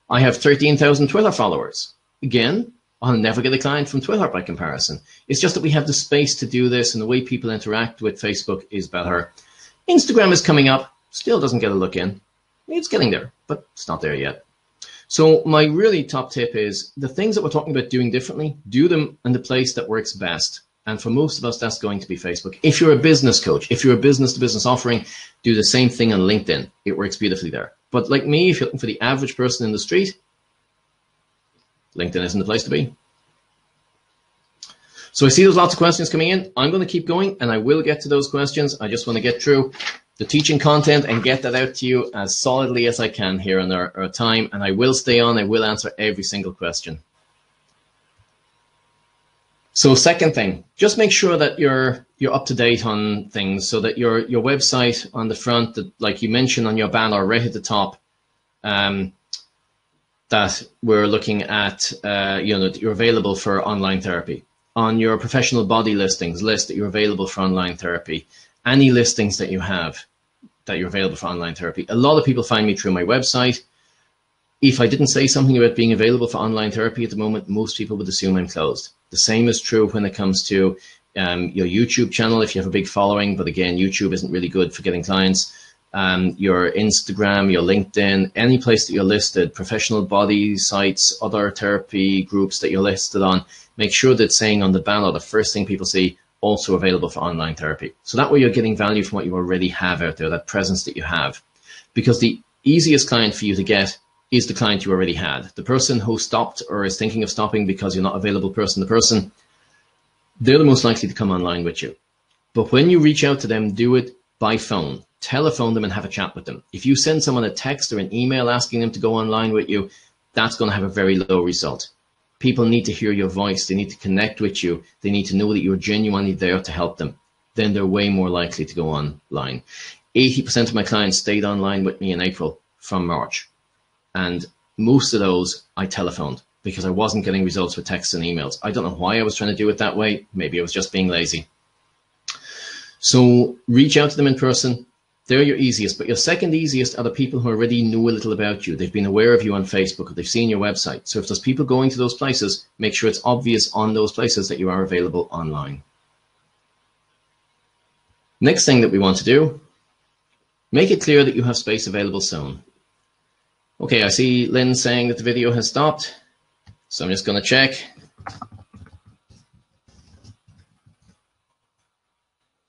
I have 13,000 Twitter followers. Again, I'll never get a client from Twitter by comparison. It's just that we have the space to do this, and the way people interact with Facebook is better. Instagram is coming up, still doesn't get a look in. It's getting there, but it's not there yet. So my really top tip is the things that we're talking about doing differently, do them in the place that works best. And for most of us, that's going to be Facebook. If you're a business coach, if you're a business-to-business offering, do the same thing on LinkedIn. It works beautifully there. But like me, if you're looking for the average person in the street, LinkedIn isn't the place to be. So I see there's lots of questions coming in. I'm going to keep going, and I will get to those questions. I just want to get through the teaching content and get that out to you as solidly as I can here in our time. And I will stay on. I will answer every single question. So second thing, just make sure that you're up to date on things, so that your website on the front, that, like you mentioned on your banner right at the top, that we're looking at, that you're available for online therapy. On your professional body listings, list that you're available for online therapy. Any listings that you have that you're available for online therapy. A lot of people find me through my website. If I didn't say something about being available for online therapy at the moment, most people would assume I'm closed. The same is true when it comes to your YouTube channel, if you have a big following, but again, YouTube isn't really good for getting clients. Your Instagram, your LinkedIn, any place that you're listed, professional body sites, other therapy groups that you're listed on, make sure that saying on the banner, the first thing people see, also available for online therapy. So that way you're getting value from what you already have out there, that presence that you have. Because the easiest client for you to get is the client you already had. The person who stopped or is thinking of stopping because you're not available person to person, they're the most likely to come online with you. But when you reach out to them, do it by phone. Telephone them and have a chat with them. If you send someone a text or an email asking them to go online with you, that's going to have a very low result. People need to hear your voice. They need to connect with you. They need to know that you're genuinely there to help them. Then they're way more likely to go online. 80% of my clients stayed online with me in April from March. And most of those I telephoned because I wasn't getting results with texts and emails. I don't know why I was trying to do it that way. Maybe I was just being lazy. So reach out to them in person. They're your easiest, but your second easiest are the people who already know a little about you. They've been aware of you on Facebook, or they've seen your website. So if there's people going to those places, make sure it's obvious on those places that you are available online. Next thing that we want to do, make it clear that you have space available soon. Okay, I see Lynn saying that the video has stopped. So I'm just going to check.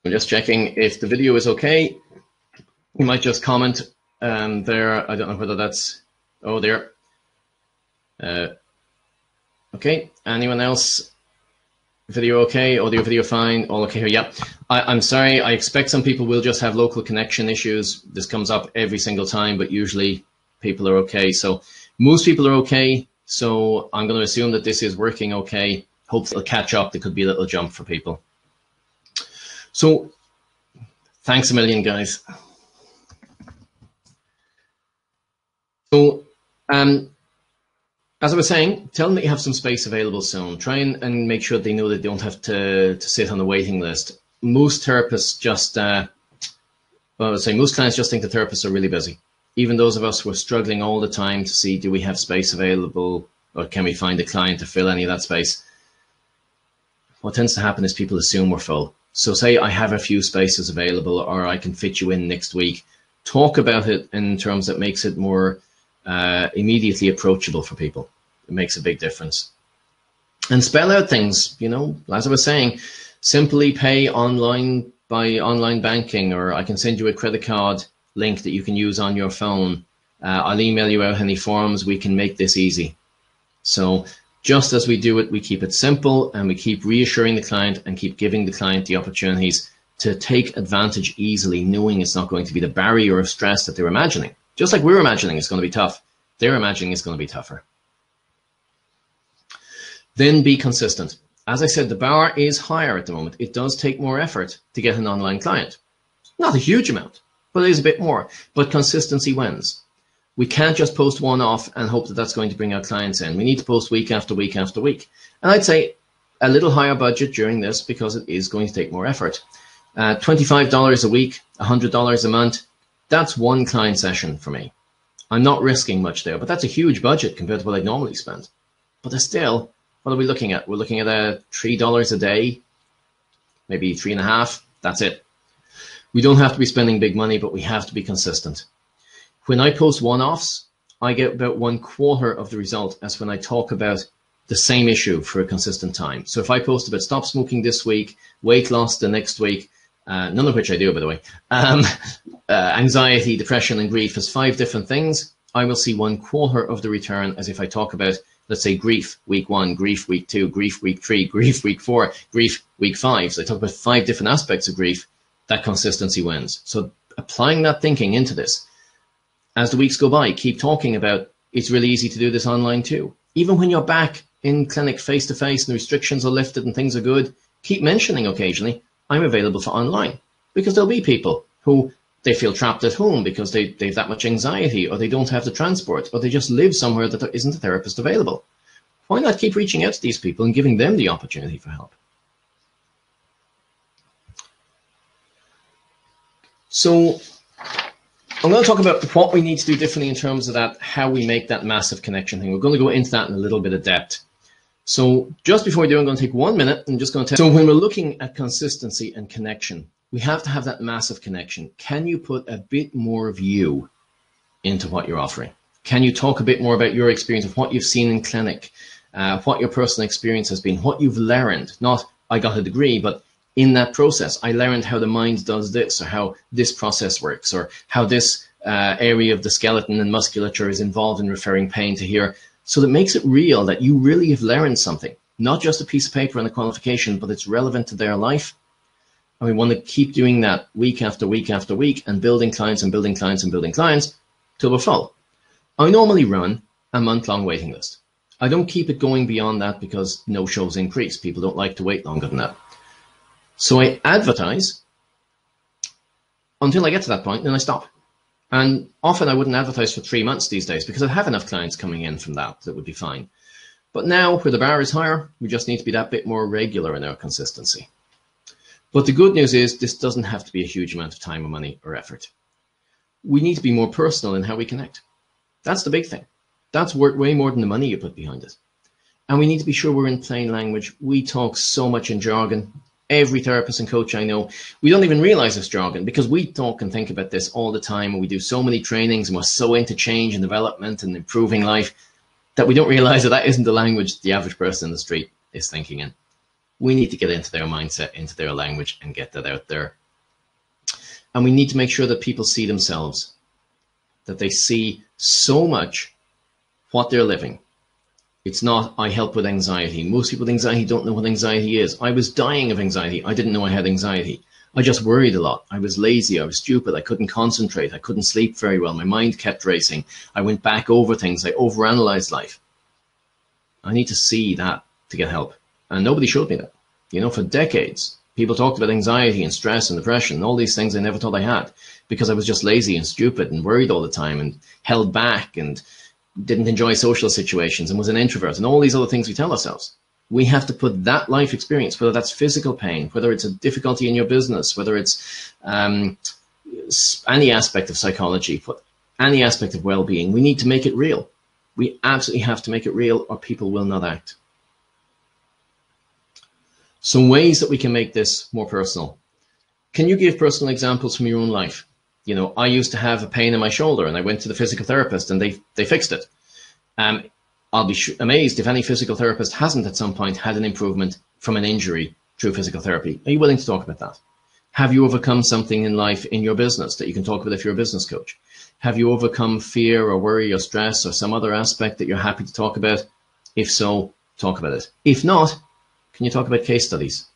I'm just checking if the video is okay. You might just comment there. I don't know whether that's, oh, there. Okay, anyone else? Video okay, audio video fine, all okay here, yeah. I'm sorry, I expect some people will just have local connection issues. This comes up every single time, but usually people are okay. So most people are okay, so I'm going to assume that this is working okay. Hopefully it'll catch up. There could be a little jump for people. So thanks a million, guys. So, as I was saying, tell them that you have some space available soon. Try and make sure they know they don't have to sit on the waiting list. Most therapists just, well, I would say most clients just think the therapists are really busy. Even those of us who are struggling all the time to see, do we have space available, or can we find a client to fill any of that space? What tends to happen is people assume we're full. So say I have a few spaces available, or I can fit you in next week. Talk about it in terms that makes it more immediately approachable for people. It makes a big difference. And spell out things, you know, as I was saying, simply pay online by online banking, or I can send you a credit card link that you can use on your phone. I'll email you out any forms. We can make this easy. So just as we do it, we keep it simple, and we keep reassuring the client and keep giving the client the opportunities to take advantage easily, knowing it's not going to be the barrier of stress that they're imagining. Just like we're imagining it's going to be tough, they're imagining it's going to be tougher. Then be consistent. As I said, the bar is higher at the moment. It does take more effort to get an online client. Not a huge amount, but it is a bit more. But consistency wins. We can't just post one off and hope that that's going to bring our clients in. We need to post week after week after week. And I'd say a little higher budget during this because it is going to take more effort. $25 a week, $100 a month, that's one client session for me. I'm not risking much there, but that's a huge budget compared to what I normally spend. But there's still, what are we looking at? We're looking at $3 a day, maybe $3.50. That's it. We don't have to be spending big money, but we have to be consistent. When I post one-offs, I get about 1/4 of the result as when I talk about the same issue for a consistent time. So if I post about stop smoking this week, weight loss the next week, none of which I do, by the way, anxiety, depression, and grief as 5 different things, I will see 1/4 of the return as if I talk about, let's say, grief week 1, grief week 2, grief week 3, grief week 4, grief week 5. So I talk about 5 different aspects of grief. That consistency wins. So applying that thinking into this, as the weeks go by, keep talking about it's really easy to do this online too. Even when you're back in clinic face-to-face and the restrictions are lifted and things are good, keep mentioning occasionally, I'm available for online. Because there'll be people who they feel trapped at home because they've that much anxiety, or they don't have the transport, or they just live somewhere that there isn't a therapist available. Why not keep reaching out to these people and giving them the opportunity for help? So I'm going to talk about what we need to do differently in terms of that, how we make that massive connection thing. We're going to go into that in a little bit of depth. So just before we do, I'm going to take 1 minute and just going to tell. So when we're looking at consistency and connection, we have to have that massive connection. Can you put a bit more of you into what you're offering? Can you talk a bit more about your experience of what you've seen in clinic, what your personal experience has been, what you've learned? Not, I got a degree, but in that process, I learned how the mind does this, or how this process works, or how this area of the skeleton and musculature is involved in referring pain to here. So that makes it real, that you really have learned something, not just a piece of paper and a qualification, but it's relevant to their life. And we want to keep doing that week after week after week, and building clients and building clients and building clients till we're full. I normally run a month-long waiting list. I don't keep it going beyond that because no-shows increase. People don't like to wait longer than that. So I advertise until I get to that point, then I stop. And often I wouldn't advertise for 3 months these days because I have enough clients coming in from that would be fine. But now, where the bar is higher, we just need to be that bit more regular in our consistency. But the good news is this doesn't have to be a huge amount of time or money or effort. We need to be more personal in how we connect. That's the big thing. That's worth way more than the money you put behind it. And we need to be sure we're in plain language. We talk so much in jargon. Every therapist and coach I know, we don't even realize it's jargon because we talk and think about this all the time, and we do so many trainings and we're so into change and development and improving life that we don't realize that that isn't the language the average person in the street is thinking in. We need to get into their mindset, into their language, and get that out there. And we need to make sure that people see themselves, that they see so much what they're living. It's not, I help with anxiety. Most people with anxiety don't know what anxiety is. I was dying of anxiety. I didn't know I had anxiety. I just worried a lot. I was lazy. I was stupid. I couldn't concentrate. I couldn't sleep very well. My mind kept racing. I went back over things. I overanalyzed life. I need to see that to get help. And nobody showed me that. You know, for decades, people talked about anxiety and stress and depression and all these things I never thought I had because I was just lazy and stupid and worried all the time and held back and didn't enjoy social situations and was an introvert and all these other things we tell ourselves. We have to put that life experience, whether that's physical pain, whether it's a difficulty in your business, whether it's any aspect of psychology, any aspect of well-being, we need to make it real. We absolutely have to make it real or people will not act. Some ways that we can make this more personal. Can you give personal examples from your own life? You know, I used to have a pain in my shoulder and I went to the physical therapist and they fixed it. I'll be amazed if any physical therapist hasn't at some point had an improvement from an injury through physical therapy. Are you willing to talk about that? Have you overcome something in life in your business that you can talk about if you're a business coach? Have you overcome fear or worry or stress or some other aspect that you're happy to talk about? If so, talk about it. If not, can you talk about case studies?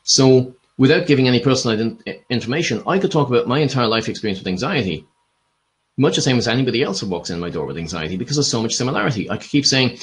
So without giving any personal information, I could talk about my entire life experience with anxiety, much the same as anybody else who walks in my door with anxiety, because there's so much similarity. I could keep saying,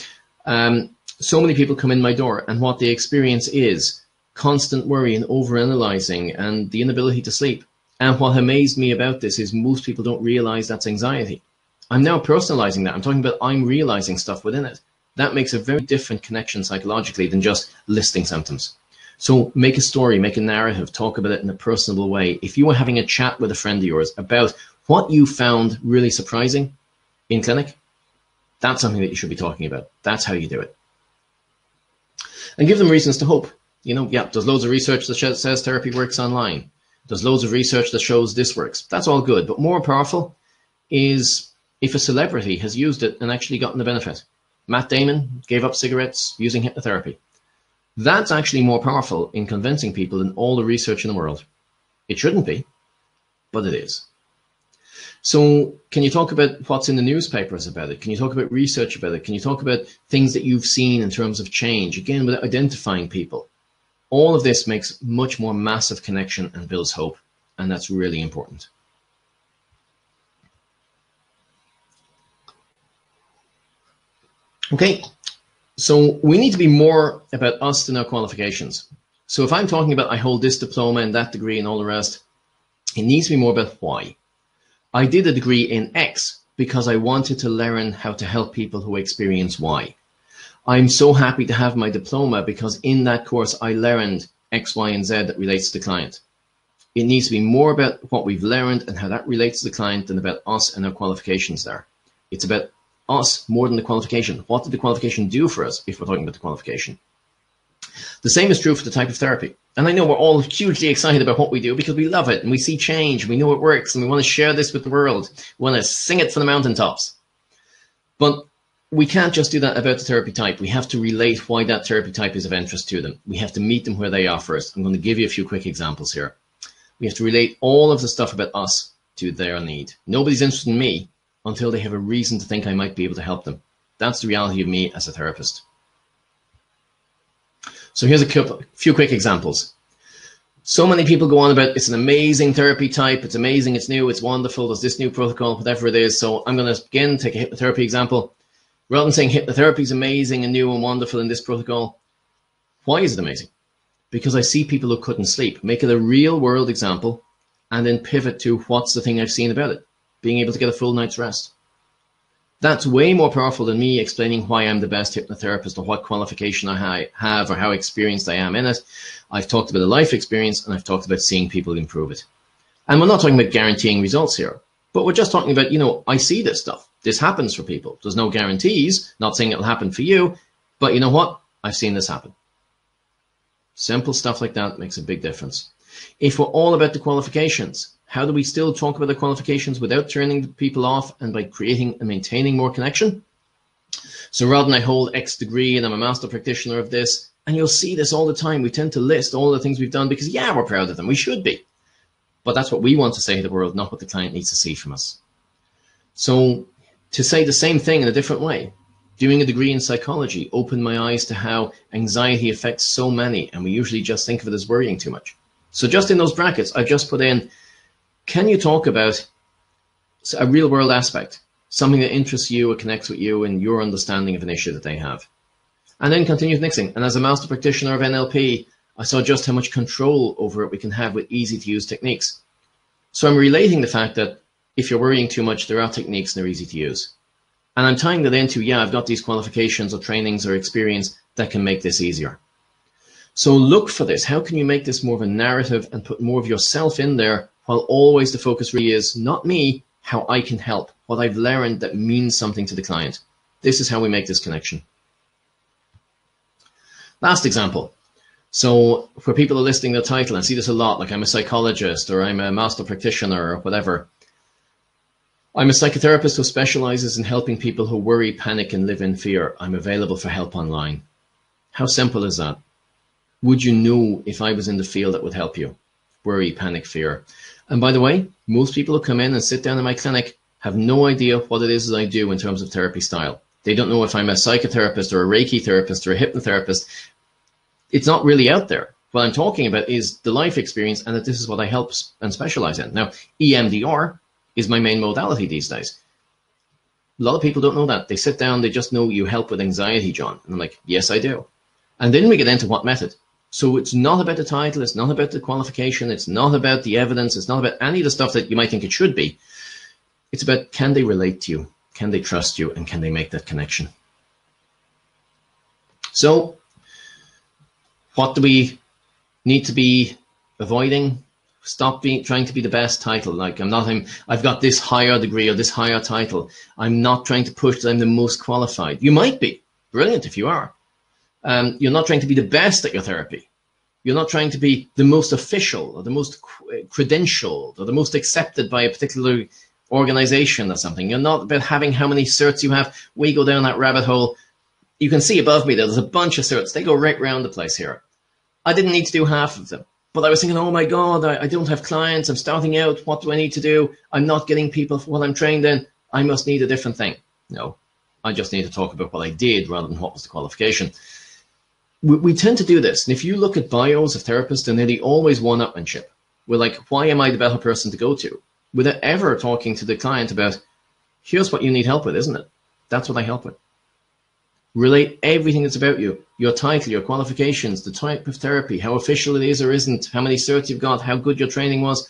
so many people come in my door and what they experience is constant worry and overanalyzing and the inability to sleep. And what amazed me about this is most people don't realize that's anxiety. I'm now personalizing that. I'm talking about I'm realizing stuff within it. That makes a very different connection psychologically than just listing symptoms. So make a story, make a narrative, talk about it in a personable way. If you are having a chat with a friend of yours about what you found really surprising in clinic, that's something that you should be talking about. That's how you do it. And give them reasons to hope. You know, yeah, there's loads of research that says therapy works online. There's loads of research that shows this works. That's all good. But more powerful is if a celebrity has used it and actually gotten the benefit. Matt Damon gave up cigarettes using hypnotherapy. That's actually more powerful in convincing people than all the research in the world. It shouldn't be, but it is. So can you talk about what's in the newspapers about it? Can you talk about research about it? Can you talk about things that you've seen in terms of change? Again, with identifying people. All of this makes much more massive connection and builds hope. And that's really important. Okay, so we need to be more about us than our qualifications. So if I'm talking about I hold this diploma and that degree and all the rest, it needs to be more about why. I did a degree in X because I wanted to learn how to help people who experience Y. I'm so happy to have my diploma because in that course I learned X, Y, and Z that relates to the client. It needs to be more about what we've learned and how that relates to the client than about us and our qualifications there. It's about us more than the qualification. What did the qualification do for us if we're talking about the qualification? The same is true for the type of therapy. And I know we're all hugely excited about what we do because we love it and we see change, we know it works, and we want to share this with the world. We want to sing it from the mountaintops. But we can't just do that about the therapy type. We have to relate why that therapy type is of interest to them. We have to meet them where they are first. I'm going to give you a few quick examples here. We have to relate all of the stuff about us to their need. Nobody's interested in me until they have a reason to think I might be able to help them. That's the reality of me as a therapist. So here's a few quick examples. So many people go on about it's an amazing therapy type, it's amazing, it's new, it's wonderful, there's this new protocol, whatever it is. So I'm going to again take a hypnotherapy example. Rather than saying hypnotherapy is amazing and new and wonderful in this protocol, why is it amazing? Because I see people who couldn't sleep. Make it a real world example and then pivot to what's the thing I've seen about it. Being able to get a full night's rest. That's way more powerful than me explaining why I'm the best hypnotherapist or what qualification I have or how experienced I am in it. I've talked about a life experience and I've talked about seeing people improve it. And we're not talking about guaranteeing results here, but we're just talking about, you know, I see this stuff. This happens for people. There's no guarantees, not saying it'll happen for you, but you know what? I've seen this happen. Simple stuff like that makes a big difference. If we're all about the qualifications, how do we still talk about the qualifications without turning people off and by creating and maintaining more connection? So rather than I hold X degree and I'm a master practitioner of this, and you'll see this all the time, we tend to list all the things we've done because, yeah, we're proud of them. We should be. But that's what we want to say to the world, not what the client needs to see from us. So to say the same thing in a different way, doing a degree in psychology opened my eyes to how anxiety affects so many, and we usually just think of it as worrying too much. So just in those brackets, I've just put in, can you talk about a real world aspect, something that interests you or connects with you and your understanding of an issue that they have? And then continue mixing. And as a master practitioner of NLP, I saw just how much control over it we can have with easy to use techniques. So I'm relating the fact that if you're worrying too much, there are techniques and they're easy to use. And I'm tying that into, yeah, I've got these qualifications or trainings or experience that can make this easier. So look for this. How can you make this more of a narrative and put more of yourself in there, while always the focus really is not me, how I can help, what I've learned that means something to the client. This is how we make this connection. Last example. So for people who are listing their title, I see this a lot, like I'm a psychologist or I'm a master practitioner or whatever. I'm a psychotherapist who specializes in helping people who worry, panic, and live in fear. I'm available for help online. How simple is that? Would you know if I was in the field that would help you? Worry, panic, fear. And by the way, most people who come in and sit down in my clinic have no idea what it is that I do in terms of therapy style. They don't know if I'm a psychotherapist or a Reiki therapist or a hypnotherapist. It's not really out there. What I'm talking about is the life experience and that this is what I help and specialize in. Now, EMDR is my main modality these days. A lot of people don't know that. They sit down, they just know you help with anxiety, John. And I'm like, yes, I do. And then we get into what method. So it's not about the title, it's not about the qualification, it's not about the evidence, it's not about any of the stuff that you might think it should be. It's about, can they relate to you, can they trust you, and can they make that connection? So what do we need to be avoiding? Stop trying to be the best title. Like I've got this higher degree or this higher title. I'm not trying to push that I'm the most qualified. You might be brilliant if you are. You're not trying to be the best at your therapy. You're not trying to be the most official or the most credentialed or the most accepted by a particular organization or something. You're not about having how many certs you have. We go down that rabbit hole. You can see above me there's a bunch of certs. They go right around the place here. I didn't need to do half of them. But I was thinking, oh my God, I don't have clients. I'm starting out. What do I need to do? I'm not getting people for what I'm trained in. I must need a different thing. No, I just need to talk about what I did rather than what was the qualification. We tend to do this. And if you look at bios of therapists, they're nearly always one-upmanship. We're like, why am I the better person to go to? Without ever talking to the client about, here's what you need help with, isn't it? That's what I help with. Relate everything that's about you, your title, your qualifications, the type of therapy, how official it is or isn't, how many certs you've got, how good your training was.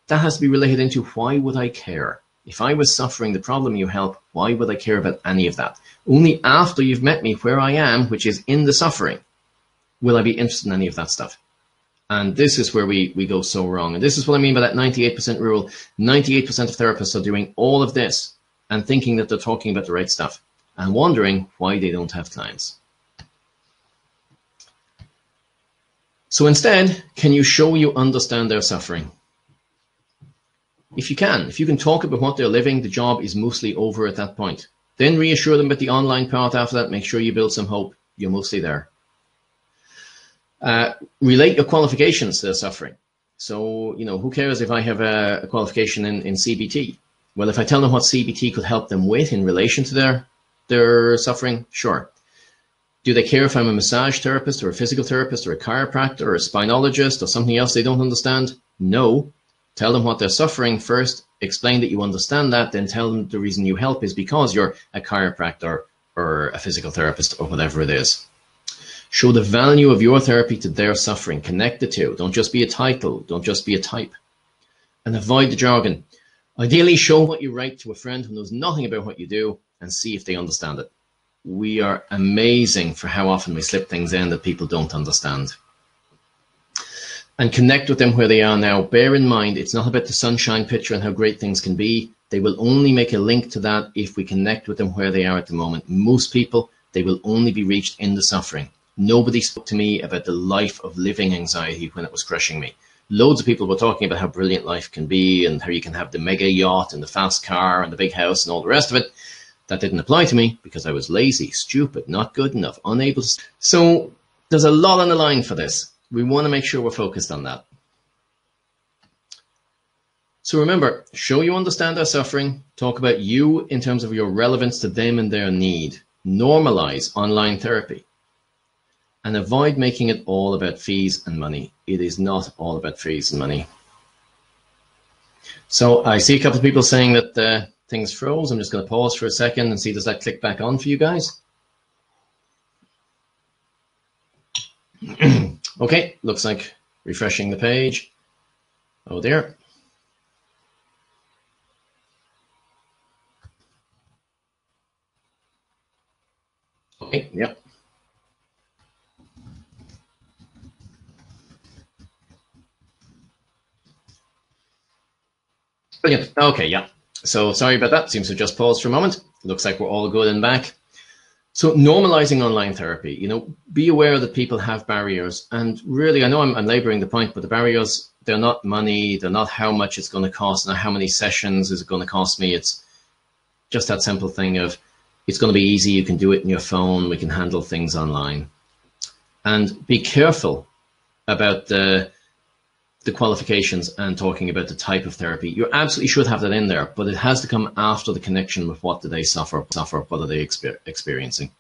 That has to be related into, why would I care? If I was suffering the problem you help, why would I care about any of that? Only after you've met me where I am, which is in the suffering, will I be interested in any of that stuff. And this is where we go so wrong. And this is what I mean by that 98% rule. 98% of therapists are doing all of this and thinking that they're talking about the right stuff, and wondering why they don't have clients. So instead, can you show you understand their suffering? If you can talk about what they're living, the job is mostly over at that point. Then reassure them about the online part after that. Make sure you build some hope. You're mostly there. Relate your qualifications to their suffering. So, who cares if I have a qualification in CBT? Well, if I tell them what CBT could help them with in relation to their suffering, sure. Do they care if I'm a massage therapist or a physical therapist or a chiropractor or a spinologist or something else they don't understand? No. Tell them what they're suffering first, explain that you understand that, then tell them the reason you help is because you're a chiropractor or a physical therapist or whatever it is. Show the value of your therapy to their suffering. Connect the two. Don't just be a title. Don't just be a type. And avoid the jargon. Ideally, show what you write to a friend who knows nothing about what you do and see if they understand it. We are amazing for how often we slip things in that people don't understand. And connect with them where they are now. Bear in mind, it's not about the sunshine picture and how great things can be. They will only make a link to that if we connect with them where they are at the moment. Most people, they will only be reached in the suffering. Nobody spoke to me about the life of living anxiety when it was crushing me. Loads of people were talking about how brilliant life can be and how you can have the mega yacht and the fast car and the big house and all the rest of it. That didn't apply to me because I was lazy, stupid, not good enough, unable to. So there's a lot on the line for this. We want to make sure we're focused on that. So remember, show you understand their suffering, talk about you in terms of your relevance to them and their need. Normalize online therapy. And avoid making it all about fees and money. It is not all about fees and money. So I see a couple of people saying that things froze. I'm just going to pause for a second and see, does that click back on for you guys? Okay, looks like refreshing the page. Oh dear. Okay, yep. Brilliant. Okay, yeah. So sorry about that. Seems to have just paused for a moment. Looks like we're all good and back. So normalizing online therapy, be aware that people have barriers. And really, I know I'm laboring the point, but the barriers, they're not money. They're not how much it's going to cost. Not how many sessions is it going to cost me. It's just that simple thing of, it's going to be easy. You can do it in your phone. We can handle things online. And be careful about the qualifications and talking about the type of therapy. You absolutely should have that in there, but it has to come after the connection with what do they suffer, what are they experiencing.